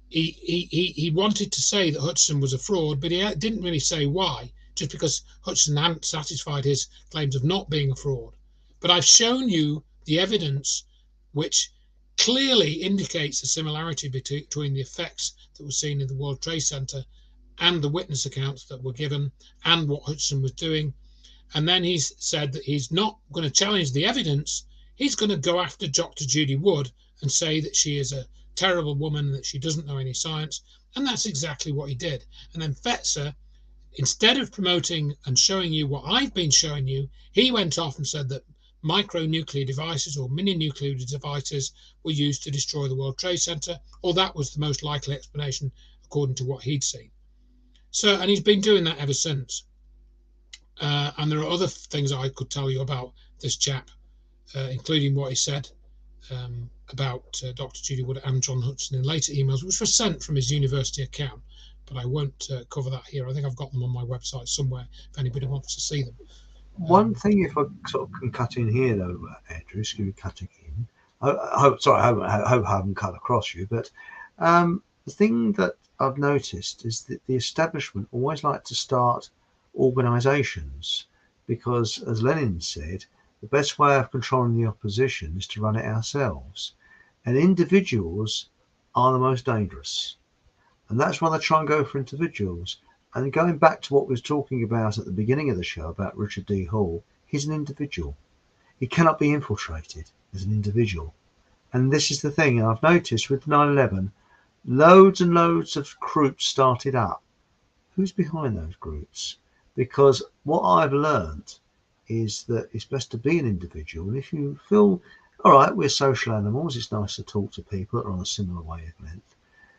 he wanted to say that Hutchinson was a fraud, but he didn't really say why, just because Hutchinson hadn't satisfied his claims of not being a fraud. But I've shown you the evidence which clearly indicates a similarity between the effects that were seen in the World Trade Center and the witness accounts that were given and what Hutchinson was doing. And then he's said that he's not going to challenge the evidence. He's going to go after Dr. Judy Wood and say that she is a terrible woman, that she doesn't know any science. And that's exactly what he did. And then Fetzer, instead of promoting and showing you what I've been showing you, he went off and said that micronuclear devices or mini nuclear devices were used to destroy the World Trade Center, or that was the most likely explanation according to what he'd seen. So, and he's been doing that ever since. And there are other things I could tell you about this chap, including what he said about Dr. Judy Wood and John Hutchinson in later emails, which were sent from his university account. But I won't cover that here. I think I've got them on my website somewhere if anybody wants to see them. One thing, if I sort of can cut in here, though, Andrew, excuse me, cutting in. I hope I haven't cut across you, but the thing that I've noticed is that the establishment always like to start organisations because, as Lenin said, the best way of controlling the opposition is to run it ourselves, and individuals are the most dangerous. And that's why they try and go for individuals. And going back to what we was talking about at the beginning of the show about Richard D. Hall, he's an individual. He cannot be infiltrated as an individual. And this is the thing, and I've noticed with 9/11, loads and loads of groups started up. Who's behind those groups? Because what I've learned is that it's best to be an individual. And if you feel, all right, we're social animals, it's nice to talk to people that are on a similar wavelength.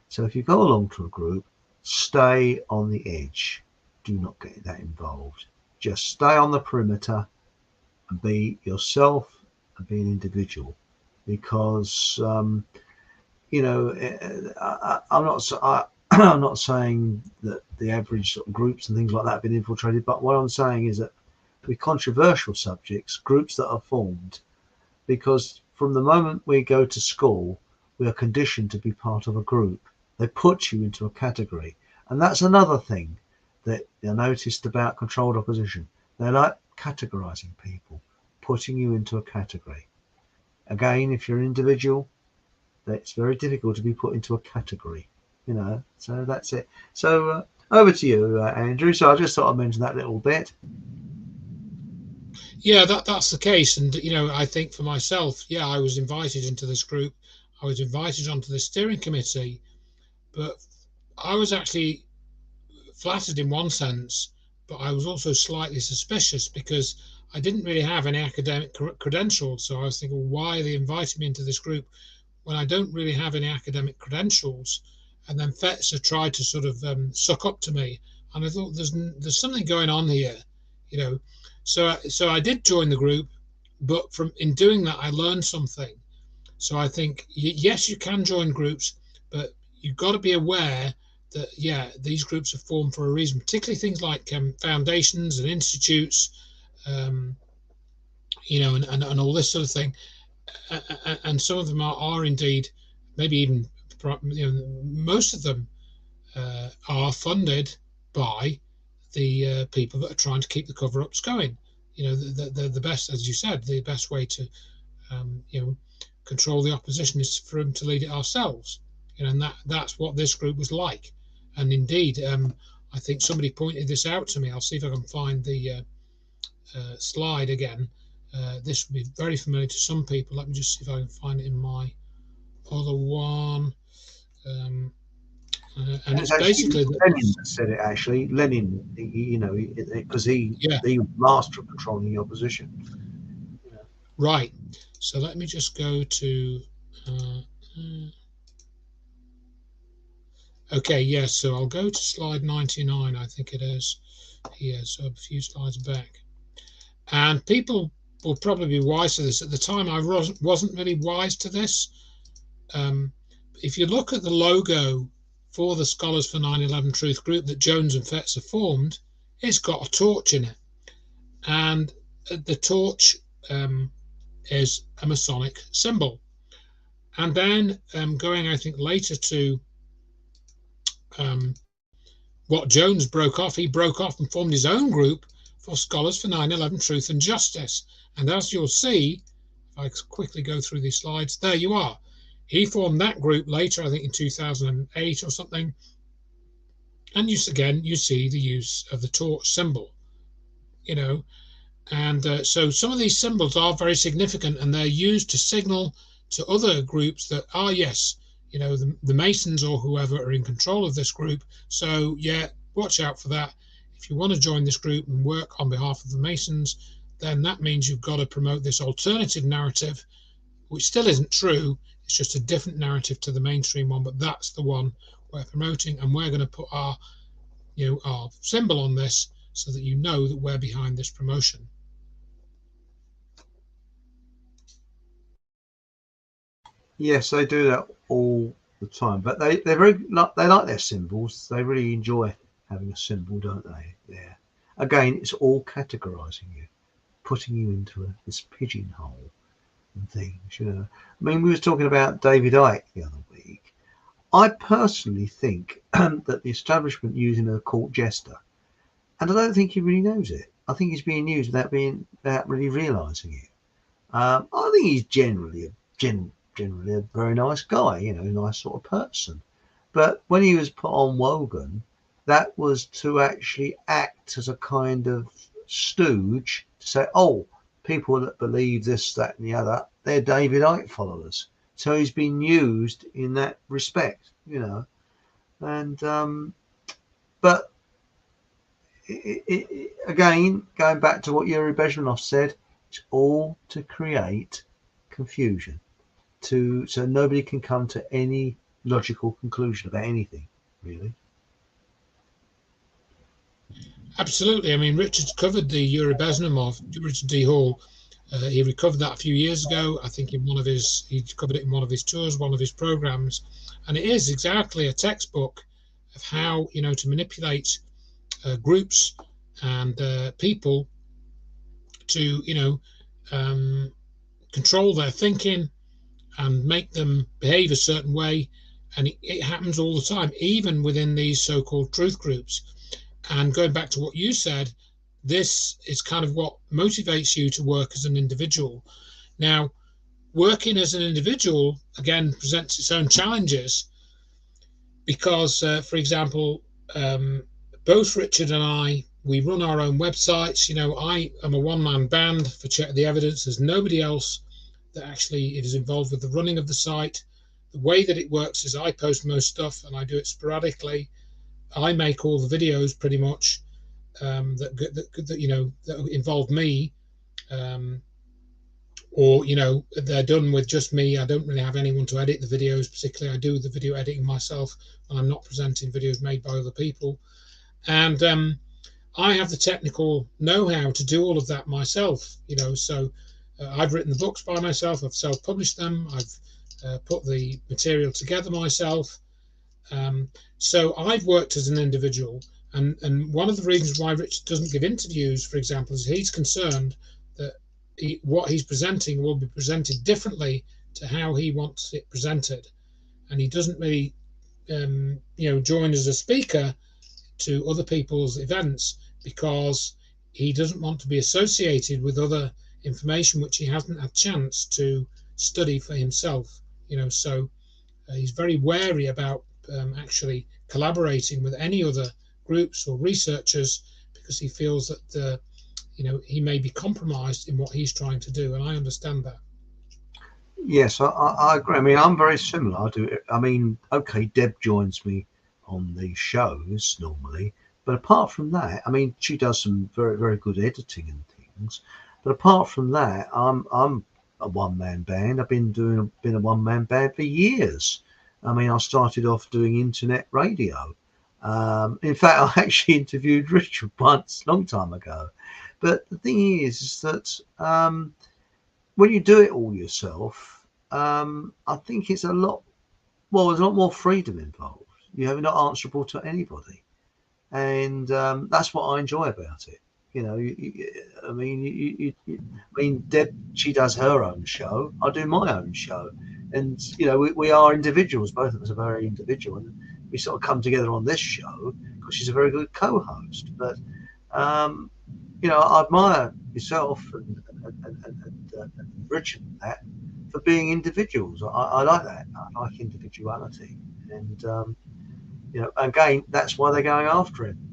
So if you go along to a group, stay on the edge. Do not get that involved. Just stay on the perimeter and be yourself and be an individual. Because, I'm not saying that the average sort of groups and things like that have been infiltrated, but what I'm saying is that with controversial subjects, groups that are formed, because from the moment we go to school, we are conditioned to be part of a group. They put you into a category. And that's another thing that I noticed about controlled opposition. They like categorizing people, putting you into a category. Again, if you're an individual, it's very difficult to be put into a category, so that's it. So over to you, Andrew. So I just thought I'd mention that little bit. Yeah, that's the case. And, I think for myself, I was invited into this group. I was invited onto the steering committee, but I was actually flattered in one sense, but I was also slightly suspicious because I didn't really have any academic credentials. So I was thinking, well, why are they inviting me into this group when I don't really have any academic credentials? And then Fetzer tried to sort of suck up to me, and I thought there's something going on here, So I did join the group, but in doing that I learned something. So I think yes, you can join groups, but you've got to be aware that these groups are formed for a reason, particularly things like foundations and institutes, and all this sort of thing. And some of them are indeed, maybe even, most of them are funded by the people that are trying to keep the cover-ups going. The best, as you said, the best way to control the opposition is for them to lead it ourselves. And that's what this group was like. And indeed, I think somebody pointed this out to me. I'll see if I can find the slide again. This will be very familiar to some people. Let me just see if I can find it in my other one. And it's basically Lenin that said it. Actually, Lenin, because he was master of controlling the opposition. Right. So let me just go to. Okay, yes. So I'll go to slide 99. I think it is here. So a few slides back, and people will probably be wise to this. At the time, I wasn't really wise to this. If you look at the logo for the Scholars for 9/11 Truth group that Jones and Fetzer formed, it's got a torch in it, and the torch is a Masonic symbol. And then going, I think, later to what Jones broke off, he broke off and formed his own group for Scholars for 9/11 Truth and Justice. And as you'll see, if I quickly go through these slides, there you are. He formed that group later, I think in 2008 or something. And you see the use of the torch symbol, and so some of these symbols are very significant, and they're used to signal to other groups that, yes, the Masons or whoever are in control of this group. So watch out for that. If you want to join this group and work on behalf of the Masons, then that means you've got to promote this alternative narrative, which still isn't true. It's just a different narrative to the mainstream one, but that's the one we're promoting, and we're going to put our symbol on this so that that we're behind this promotion. Yes, they do that all the time, but they like their symbols. They really enjoy having a symbol, don't they? Yeah. Again, it's all categorizing you, putting you into this pigeonhole and things. I mean, we was talking about David Icke the other week. I personally think that the establishment using a court jester, and I don't think he really knows it. I think he's being used without really realizing it. I think he's generally a very nice guy, nice sort of person. But when he was put on Wogan, that was to actually act as a kind of stooge to say, oh, people that believe this, that, and the other, they're David Icke followers. So he's been used in that respect, you know. And but again, going back to what Yuri Bezmenov said, it's all to create confusion, so nobody can come to any logical conclusion about anything, really. Absolutely. I mean, Richard's covered the Yuri Bezmenov, Richard D. Hall. He recovered that a few years ago. I think he covered it in one of his tours, one of his programs, and it is exactly a textbook of how, you know, to manipulate groups and people to, you know, control their thinking and make them behave a certain way. And it happens all the time, even within these so-called truth groups. And going back to what you said, this is kind of what motivates you to work as an individual. Now, working as an individual, again, presents its own challenges because, for example, both Richard and I, we run our own websites. You know, I am a one-man band for Check the Evidence. There's nobody else that actually is involved with the running of the site. The way that it works is I post most stuff and I do it sporadically. I make all the videos pretty much that you know, that involve me, or, you know, they're done with just me. I don't really have anyone to edit the videos. Particularly, I do the video editing myself when I'm not presenting videos made by other people. And I have the technical know-how to do all of that myself. You know, so I've written the books by myself. I've self-published them. I've put the material together myself. So I've worked as an individual, and one of the reasons why Richard doesn't give interviews, for example, is he's concerned that what he's presenting will be presented differently to how he wants it presented, and he doesn't really, you know, join as a speaker to other people's events because he doesn't want to be associated with other information which he hasn't had chance to study for himself. You know, so he's very wary about actually collaborating with any other groups or researchers because he feels that you know, he may be compromised in what he's trying to do, and I understand that. Yes, I agree. I mean, I'm very similar. I do. I mean, okay, Deb joins me on these shows normally, but apart from that, I mean, she does some very, very good editing and things. But apart from that, I'm a one-man band. I've been a one-man band for years. I mean, I started off doing internet radio. In fact, I actually interviewed Richard once, a long time ago. But the thing is that when you do it all yourself, I think it's there's a lot more freedom involved. You're not answerable to anybody. And that's what I enjoy about it. You know, I mean, Deb, she does her own show. I do my own show. And, you know, we are individuals. Both of us are very individual. And we sort of come together on this show because she's a very good co-host. But, you know, I admire yourself and Richard and that for being individuals. I like that. I like individuality. And, you know, again, that's why they're going after him.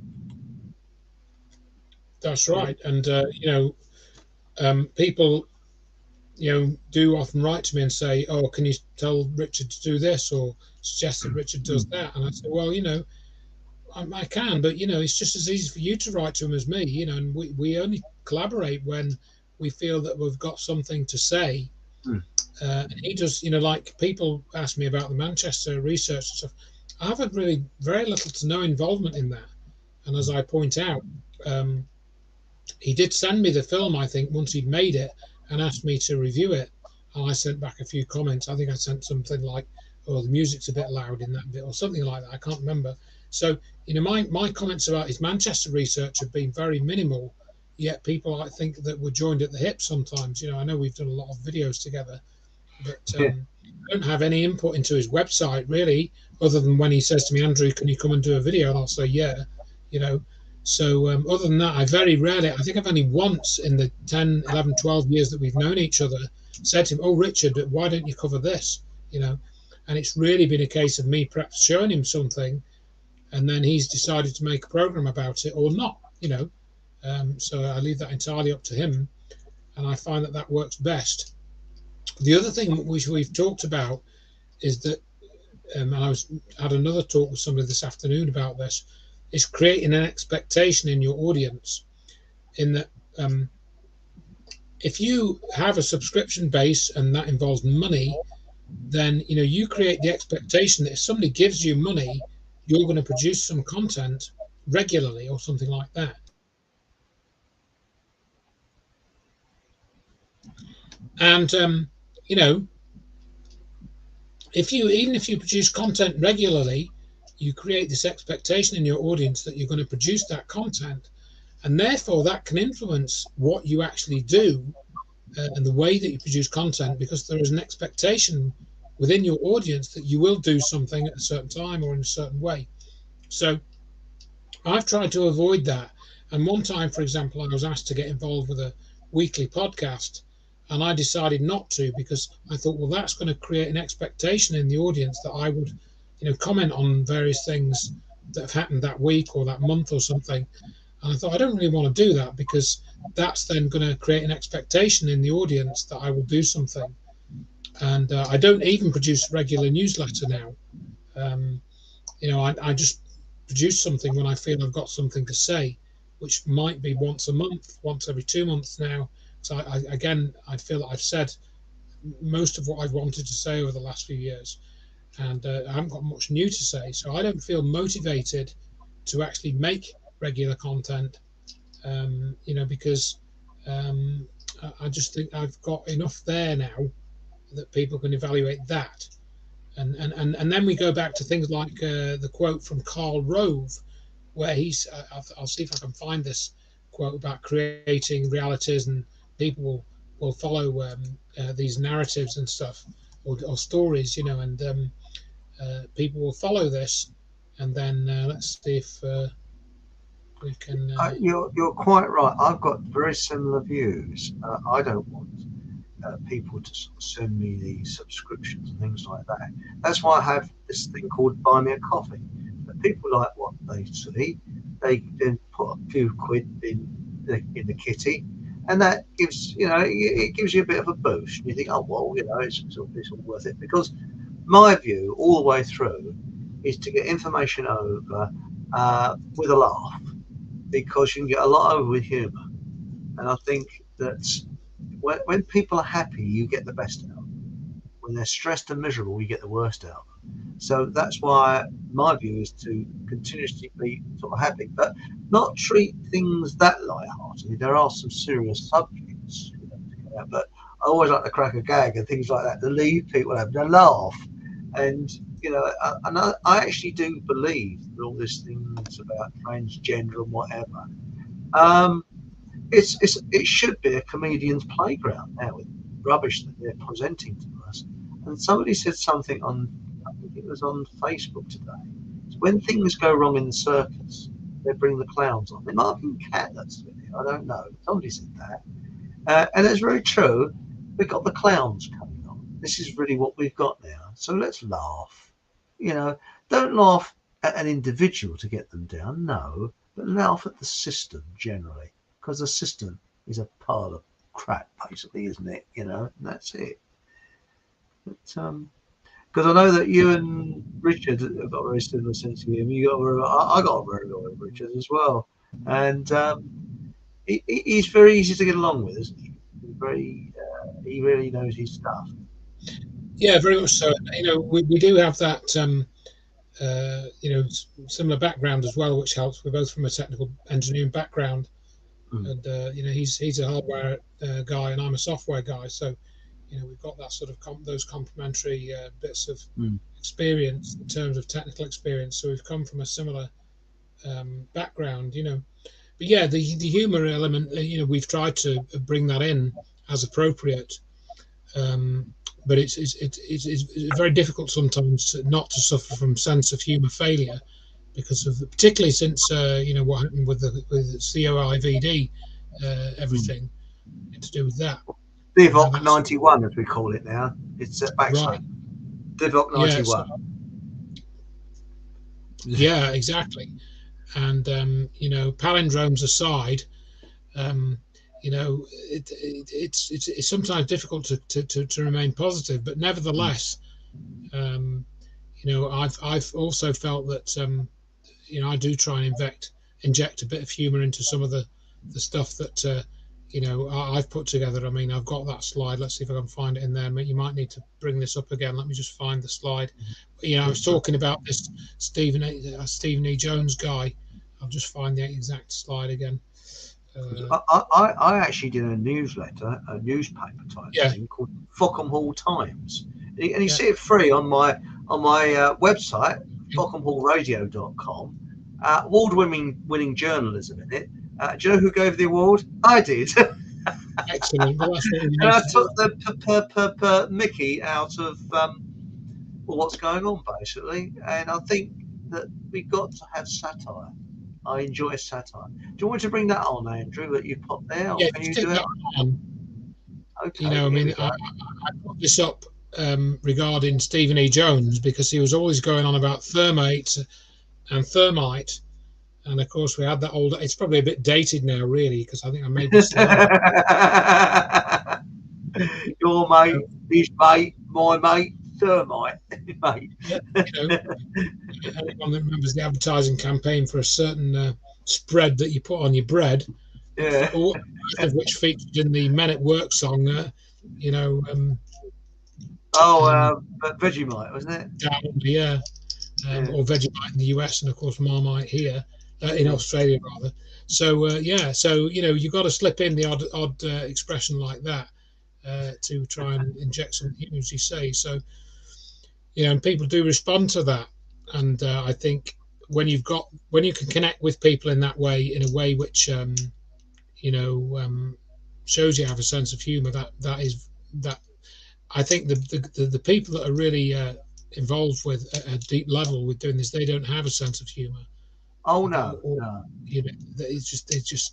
That's right. And, you know, people, you know, do often write to me and say, oh, can you tell Richard to do this or suggest that Richard does that? And I say, well, you know, I can, but, you know, it's just as easy for you to write to him as me, you know, and we only collaborate when we feel that we've got something to say. And he does, you know, like people ask me about the Manchester research and stuff. I have had really very little to no involvement in that. And as I point out, he did send me the film, I think, once he'd made it and asked me to review it. And I sent back a few comments. I think I sent something like, oh, the music's a bit loud in that bit or something like that. I can't remember. So, you know, my comments about his Manchester research have been very minimal, yet people, I think, that were joined at the hip sometimes. You know, I know we've done a lot of videos together, but I don't have any input into his website, really, other than when he says to me, Andrew, can you come and do a video? And I'll say, yeah, you know. So other than that, I very rarely, I think I've only once in the 10, 11, 12 years that we've known each other said to him, oh, Richard, why don't you cover this? You know, and it's really been a case of me perhaps showing him something, and then he's decided to make a program about it or not, so I leave that entirely up to him, and I find that works best. The other thing which we've talked about is that, and I had another talk with somebody this afternoon about this, is creating an expectation in your audience, in that if you have a subscription base and that involves money, then you create the expectation that if somebody gives you money, you're going to produce some content regularly or something like that. And even if you produce content regularly, you create this expectation in your audience that you're going to produce that content, and therefore that can influence what you actually do and the way that you produce content, because there is an expectation within your audience that you will do something at a certain time or in a certain way. So I've tried to avoid that. And one time, for example, I was asked to get involved with a weekly podcast, and I decided not to, because I thought, well, that's going to create an expectation in the audience that I would, comment on various things that have happened that week or that month or something. And I thought, I don't really want to do that, because that's then going to create an expectation in the audience that I will do something. And I don't even produce a regular newsletter now. I just produce something when I feel I've got something to say, which might be once a month, once every 2 months now. So I feel that I've said most of what I've wanted to say over the last few years, and I haven't got much new to say. So I don't feel motivated to actually make regular content, because I just think I've got enough there now that people can evaluate that. And then we go back to things like the quote from Karl Rove, where I'll see if I can find this quote about creating realities, and people will follow these narratives and stuff, or stories, and people will follow this, and then let's see if we can. You're quite right. I've got very similar views. I don't want people to sort of send me these subscriptions and things like that. That's why I have this thing called Buy Me a Coffee. But people like what they see. They then put a few quid in the kitty, and that gives it gives you a bit of a boost. You think, oh well, it's all worth it, because my view all the way through is to get information over with a laugh, because you can get a lot over with humour. And I think that when people are happy, you get the best out of them. When they're stressed and miserable, you get the worst out of them. So that's why my view is to continuously be sort of happy, but not treat things that lightheartedly. There are some serious subjects, to come out, but I always like to crack a gag and things like that to leave people having a laugh. And I actually do believe that all these things about transgender and whatever. It should be a comedian's playground now, with rubbish that they're presenting to us. And somebody said something on, I think it was on Facebook today. When things go wrong in the circus, they bring the clowns on. It might have been Cat that's with it. I don't know. Somebody said that, and it's very true. We've got the clowns coming on. This is really what we've got now. So let's laugh. Don't laugh at an individual to get them down. No, but laugh at the system generally. Because the system is a pile of crap, basically, isn't it? And that's it. But because I know that you and Richard have got a very similar sense of humour. I got a very good with Richard as well, and he's very easy to get along with, isn't he? He really knows his stuff. Yeah, very much so. We do have that similar background as well, which helps. We're both from a technical engineering background. And he's a hardware guy and I'm a software guy, so we've got that sort of those complementary bits of experience in terms of technical experience. So we've come from a similar background, But yeah, the humor element, we've tried to bring that in as appropriate, but it's very difficult sometimes not to suffer from sense of humor failure. Because of particularly since what happened with the COIVD, everything to do with that. The VOC 91, as we call it now, it's backslash. Divok Yeah, 91. yeah, exactly. And palindromes aside, it's sometimes difficult to remain positive, but nevertheless, I've also felt that I do try and inject a bit of humour into some of the stuff that I've put together. I mean, I've got that slide. Let's see if I can find it in there. You might need to bring this up again. Let me just find the slide. I was talking about this Stephen E. Jones guy. I'll just find the exact slide again. I actually did a newsletter, a newspaper type Yeah. thing called Fockham Hall Times, and you see it free on my website, fockhamhallradio.com. Award-winning journalism in it. Do you know who gave the award? I did. Excellent. Well, that's what we And need I to took do. the Mickey out of what's going on, basically. And I think that we've got to have satire. I enjoy satire. Do you want to bring that on, Andrew, that you put there? Or Yeah, can you you take do it? that on. Okay, I mean, I put this up regarding Stephen E. Jones because he was always going on about thermate and thermite. And of course, we had that old. It's probably a bit dated now, really, because I think I made this slide. Your mate, his mate, my mate, thermite, mate. Yeah, anyone that remembers the advertising campaign for a certain spread that you put on your bread, Yeah. all of which featured in the Men at Work song, Vegemite, wasn't it? down under, yeah. Or Vegemite in the US, and of course Marmite here in Australia rather. So you've got to slip in the odd expression like that to try and inject some humour, as you say. So and people do respond to that, and I think when you can connect with people in that way, in a way which shows you have a sense of humour, that I think the people that are really involved with at a deep level with doing this, they don't have a sense of humour. Oh no, no. It's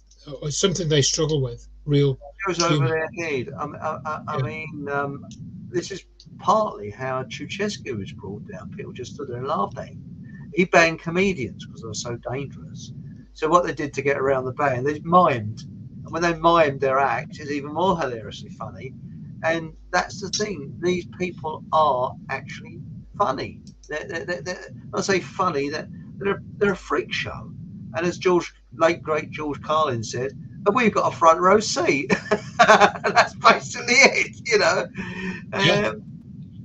something they struggle with. Real. It goes over their head. I mean, this is partly how Ceausescu was brought down. People just stood there and laughed at him. He banned comedians because they were so dangerous. So what they did to get around the ban, they mimed. And when they mimed their act, it's even more hilariously funny. And that's the thing. These people are actually funny. They're I say funny. They're a freak show. And as late great George Carlin said, we've got a front row seat. That's basically it,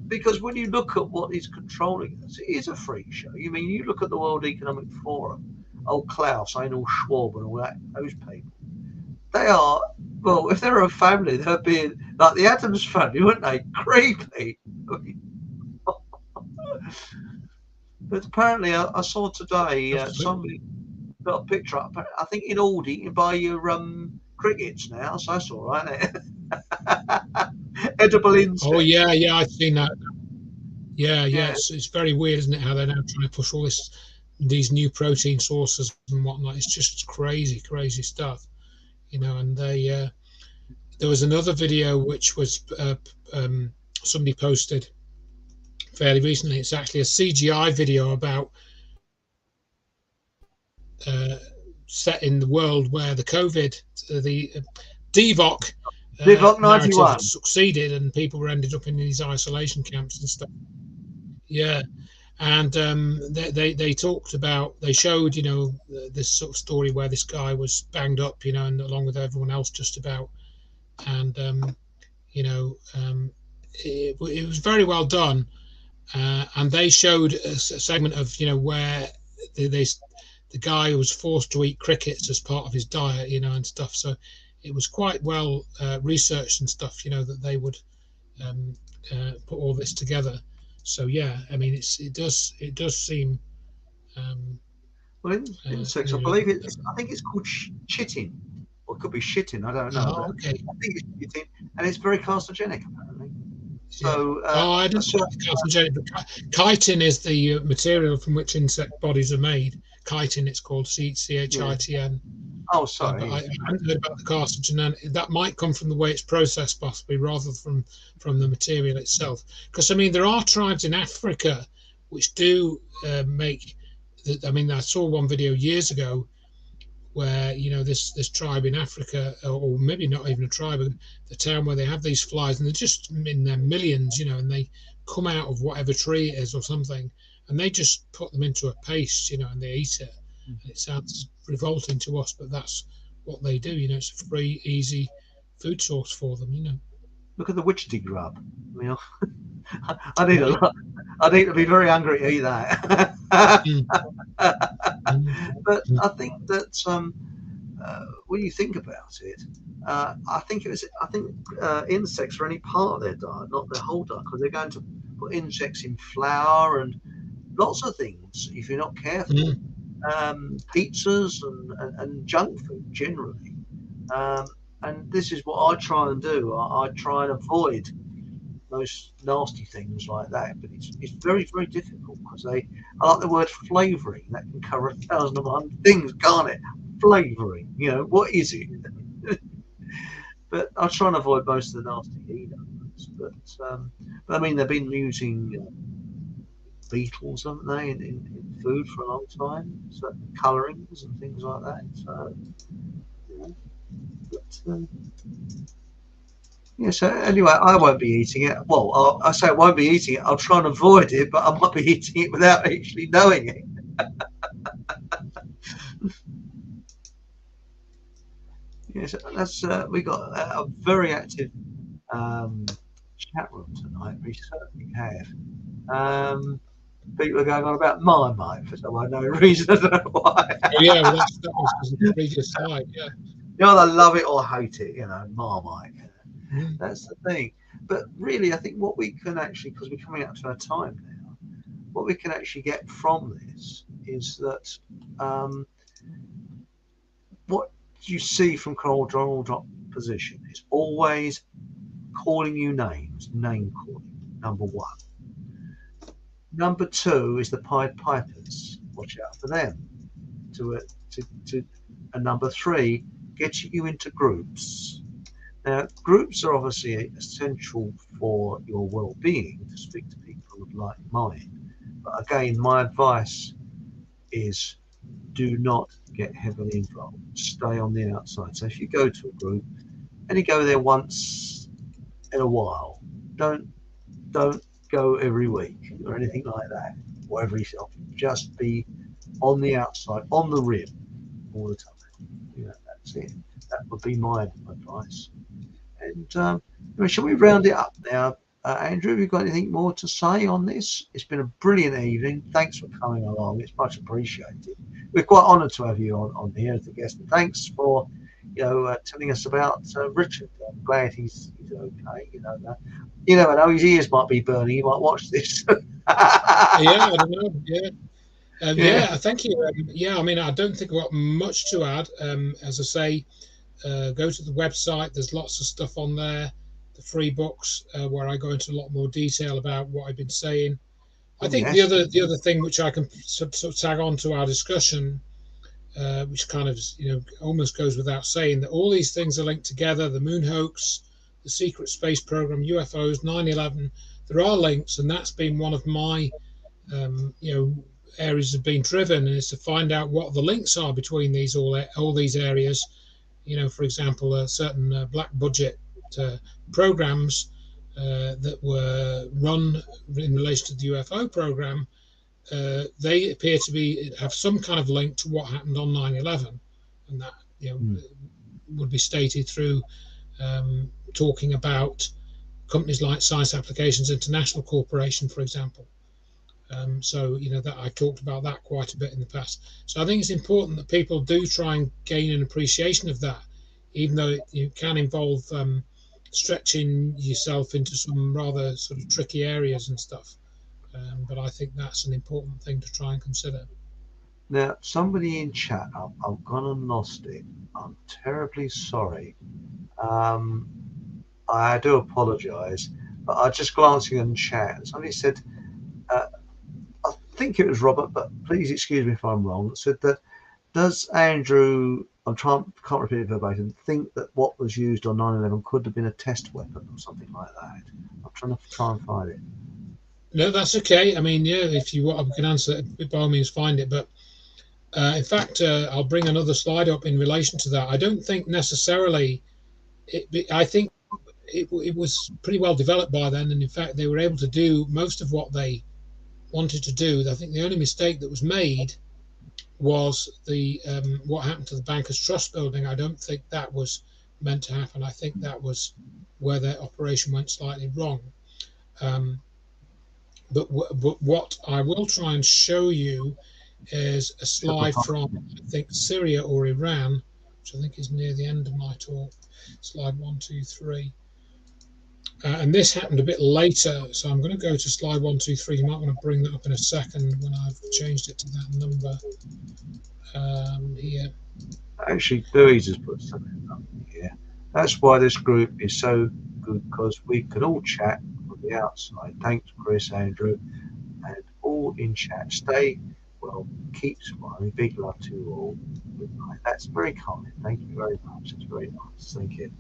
because when you look at what is controlling us, it is a freak show. You look at the World Economic Forum, old Klaus, Einhorn Schwab, and all those people. They are, well, if they're a family, they're being like the Addams family, weren't they? Creepy. But apparently, I saw today somebody got a picture up. I think in Aldi you can buy your crickets now, so that's all right. Edible insects. Oh yeah, I've seen that. Yeah. It's very weird, isn't it? How they're now trying to push all these new protein sources and whatnot. It's just crazy stuff, And there was another video which was somebody posted fairly recently. It's actually a CGI video about set in the world where the COVID, the Divok 91 succeeded, and people ended up in these isolation camps and stuff. Yeah, and they talked about, they showed this sort of story where this guy was banged up, and along with everyone else just about, and it was very well done, and they showed a segment of where the guy was forced to eat crickets as part of his diet, and stuff. So it was quite well researched and stuff, that they would put all this together. So yeah, I mean, it does seem. Well, insects, I believe I think it's called chitting, or it could be shitting. I don't know. Oh, okay. I think it's chitting, and it's very carcinogenic, apparently. So, I didn't know carcinogenic, but chitin is the material from which insect bodies are made. Chitin, it's called CHITN. Oh, But I sorry. hadn't heard about the carcinogen, and that might come from the way it's processed, possibly, rather from the material itself. Because I mean, there are tribes in Africa which do make. I mean, I saw one video years ago where this tribe in Africa, or maybe not even a tribe, the town where they have these flies, and they're just in their millions, and they come out of whatever tree it is or something, and they just put them into a paste, and they eat it. And it sounds revolting to us, but that's what they do. It's a free, easy food source for them. Look at the witch dig rub. I mean, I need a Right. lot. I need to be very hungry to eat that. Mm. But I think that when you think about it, I think insects are only part of their diet, not their whole diet, because they're going to put insects in flour and lots of things if you're not careful. Mm. Pizzas and junk food generally. And this is what I try and do. I try and avoid those nasty things like that, but it's very, very difficult because I like the word flavouring. That can cover 1,001 things, can't it? Flavouring, what is it? But I try and avoid most of the nasty e-nuts. But I mean, they've been using beetles, haven't they, in food for a long time, certain colourings and things like that. So, yeah, so anyway, I won't be eating it. Well, I say I won't be eating it. I'll try and avoid it, but I might be eating it without actually knowing it. Yes, that's we got a very active chat room tonight. We certainly have. People are going on about Marmite for some unknown reason. I don't know why. Oh, yeah, well, that was the previous slide. Yeah. I love it or hate it. Marmite. Mm. That's the thing. But really, I think what we can actually, because we're coming up to our time now, what we can actually get from this is that what you see from Donald's opposition is always calling you names, name calling, number one. Number two is the Pied Pipers. Watch out for them. And number three, get you into groups. Now, groups are obviously essential for your well-being, to speak to people of like mind. But again, my advice is do not get heavily involved. Stay on the outside. So if you go to a group and you go there once in a while, don't go every week or anything like that, or every so often. Just be on the outside, on the rim all the time. That's it. That would be my advice. And shall we round it up now? Andrew, have you got anything more to say on this? It's been a brilliant evening. Thanks for coming along. It's much appreciated. We're quite honoured to have you on here as a guest. And thanks for telling us about Richard. I'm glad he's okay. You never know, his ears might be burning. He might watch this. Yeah, I don't know. Yeah. Yeah. Thank you. I mean, I don't think I've got much to add. As I say, go to the website. There's lots of stuff on there. The free books where I go into a lot more detail about what I've been saying. I think yes. the other thing which I can sort of tag on to our discussion, which kind of almost goes without saying, that all these things are linked together. The moon hoax, the secret space program, UFOs, 9/11. There are links, and that's been one of my areas have been driven, and is to find out what the links are between all these areas. For example, certain black budget programs that were run in relation to the UFO program, they appear to have some kind of link to what happened on 9/11, and that would be stated through talking about companies like Science Applications International Corporation, for example. So that I talked about that quite a bit in the past. So I think it's important that people do try and gain an appreciation of that, even though it can involve stretching yourself into some rather sort of tricky areas and stuff. But I think that's an important thing to try and consider. Now, somebody in chat, I've gone and lost it. I'm terribly sorry. I do apologise, but I just glancing in chat. Somebody said, I think it was Robert, but please excuse me if I'm wrong, said that Does Andrew, can't repeat it verbatim, think that what was used on 9/11 could have been a test weapon or something like that? I'm trying to try and find it. No, that's okay. I mean, yeah, if you want, I can answer it, by all means find it. But in fact, I'll bring another slide up in relation to that. I don't think necessarily. I think it was pretty well developed by then, and in fact, they were able to do most of what they wanted to do. I think the only mistake that was made was the what happened to the Bankers Trust building. I don't think that was meant to happen. I think that was where their operation went slightly wrong. But what I will try and show you is a slide from, I think, Syria or Iran, which I think is near the end of my talk. Slide 1, 2, 3. And this happened a bit later, so I'm going to go to slide 1, 2, 3. You might want to bring that up in a second when I've changed it to that number here. Actually, Louise has put something up here. That's why this group is so good, because we can all chat from the outside. Thanks, Chris, Andrew, and all in chat. Stay well, keep smiling. Big love to you all. Good night. That's very kind. Thank you very much. It's very nice. Thank you.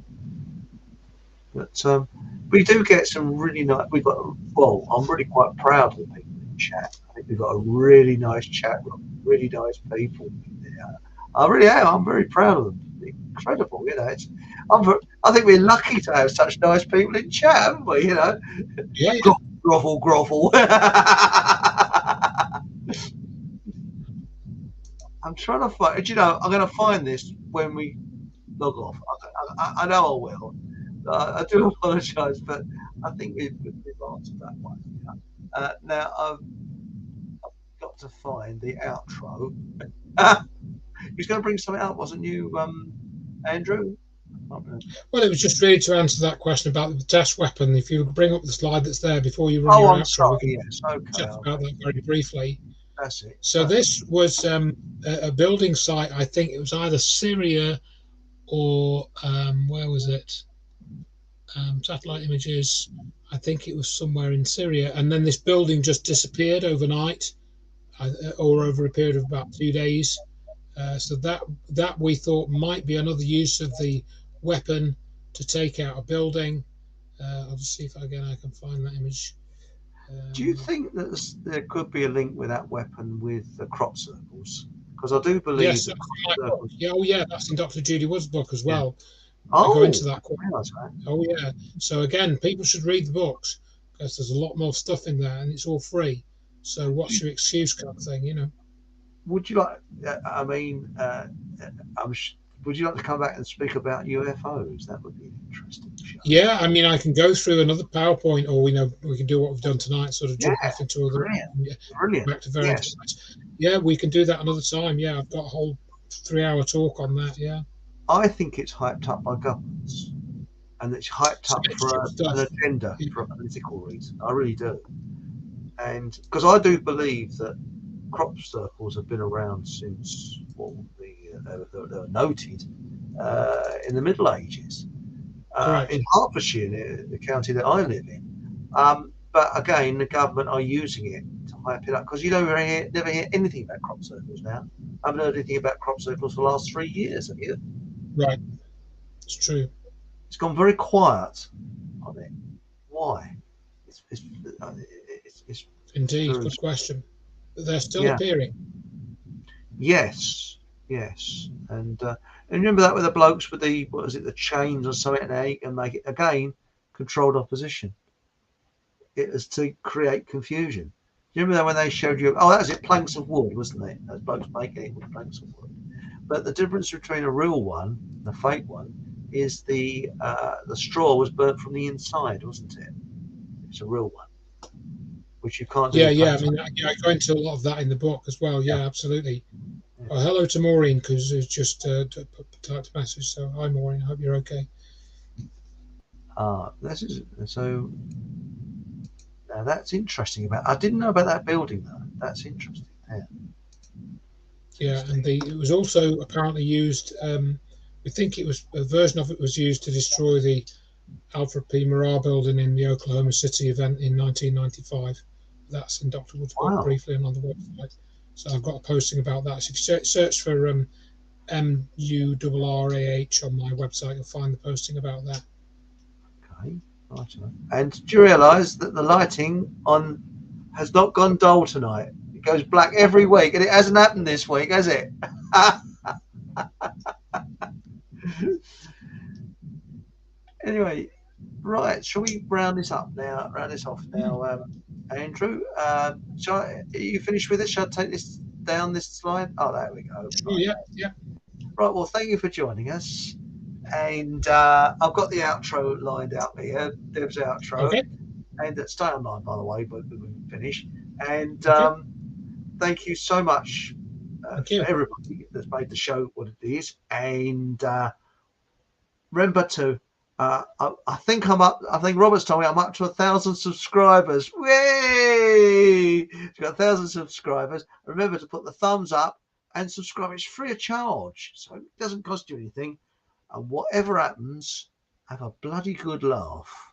But we do get some really nice. I'm really quite proud of the people in chat. I think we've got a really nice chat room, really nice people in there. I really am. I'm very proud of them. Incredible, you know. I think we're lucky to have such nice people in chat, haven't we? You know, yeah. Grovel. I'm trying to find. You know, I'm going to find this when we log off. I know I will. I do apologise, but I think we've answered that one. Now I've got to find the outro. You was going to bring something up, wasn't you, Andrew? Well, it was just really to answer that question about the test weapon. If you bring up the slide that's there before you run your outro, sorry, we can yes, okay, chat about that very briefly. That's it. So this was a building site. I think it was either Syria or where was it? Satellite images. I think it was somewhere in Syria, and then this building just disappeared overnight, or over a period of about 2 days. So that we thought might be another use of the weapon to take out a building. I'll just see if I can find that image. Do you think that there could be a link with that weapon with the crop circles? Because I do believe yes, that's in Dr. Judy Wood's book as well. Yeah. Oh, I go into that quite. Oh yeah. So again, people should read the books because there's a lot more stuff in there, and it's all free. So what's your excuse, kind of thing, you know? Would you like? Would you like to come back and speak about UFOs? That would be an interesting show. Yeah, I mean, I can go through another PowerPoint, or we can do what we've done tonight, sort of jump off into other. Brilliant. Back to various sites. Yeah, we can do that another time. Yeah, I've got a whole 3-hour talk on that. Yeah. I think it's hyped up by governments, and it's hyped up for an agenda, for a political reason. I really do, and because I do believe that crop circles have been around since they were noted in the Middle Ages in Hertfordshire, the county that I live in. But again, the government are using it to hype it up, because you never hear anything about crop circles now. I haven't heard anything about crop circles for the last 3 years, have you? Right, it's true. It's gone very quiet on it. Why? It's indeed good question. But they're still appearing. Yes, and remember that with the blokes with the the chains or something, and they can make it again controlled opposition. It was to create confusion. Do you remember that when they showed you? Oh, that was it, planks of wood, wasn't it? Those blokes making it with planks of wood. But the difference between a real one and a fake one is the straw was burnt from the inside, wasn't it? It's a real one, which you can't do. Yeah. I mean, I go into a lot of that in the book as well. Yeah, absolutely. Yeah. Well, hello to Maureen, because it's just typed a message. So hi, Maureen. I hope you're okay. This is so. Now that's interesting. I didn't know about that building though. That's interesting. Yeah, and it was also apparently used. We think it was a version of it was used to destroy the Alfred P. Murrah building in the Oklahoma City event in 1995. That's in Dr. Wood's book briefly and on the website. So I've got a posting about that. So if you search for MURRAH on my website, you'll find the posting about that. Okay. Right. And do you realise that the lighting on has not gone dull tonight? It goes black every week, and it hasn't happened this week, has it? Anyway, right. Shall we round this up now? Round this off now, Andrew. Are you finished with it? Shall I take this down this slide? Oh, there we go. Oh, yeah, yeah. Right. Well, thank you for joining us. And I've got the outro lined out here, Deb's outro. Okay. And stay online, by the way, but we finish. And Okay. thank you so much Thank you. for everybody that's made the show what it is. And remember to, I think Robert's told me I'm up to 1,000 subscribers. Yay! We've got 1,000 subscribers. Remember to put the thumbs up and subscribe. It's free of charge, so it doesn't cost you anything. And whatever happens, have a bloody good laugh.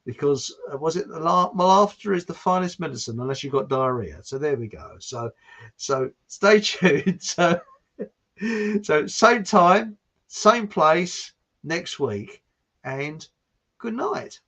Because was it laughter is the finest medicine unless you've got diarrhea. So there we go. So stay tuned. So same time, same place next week, and good night.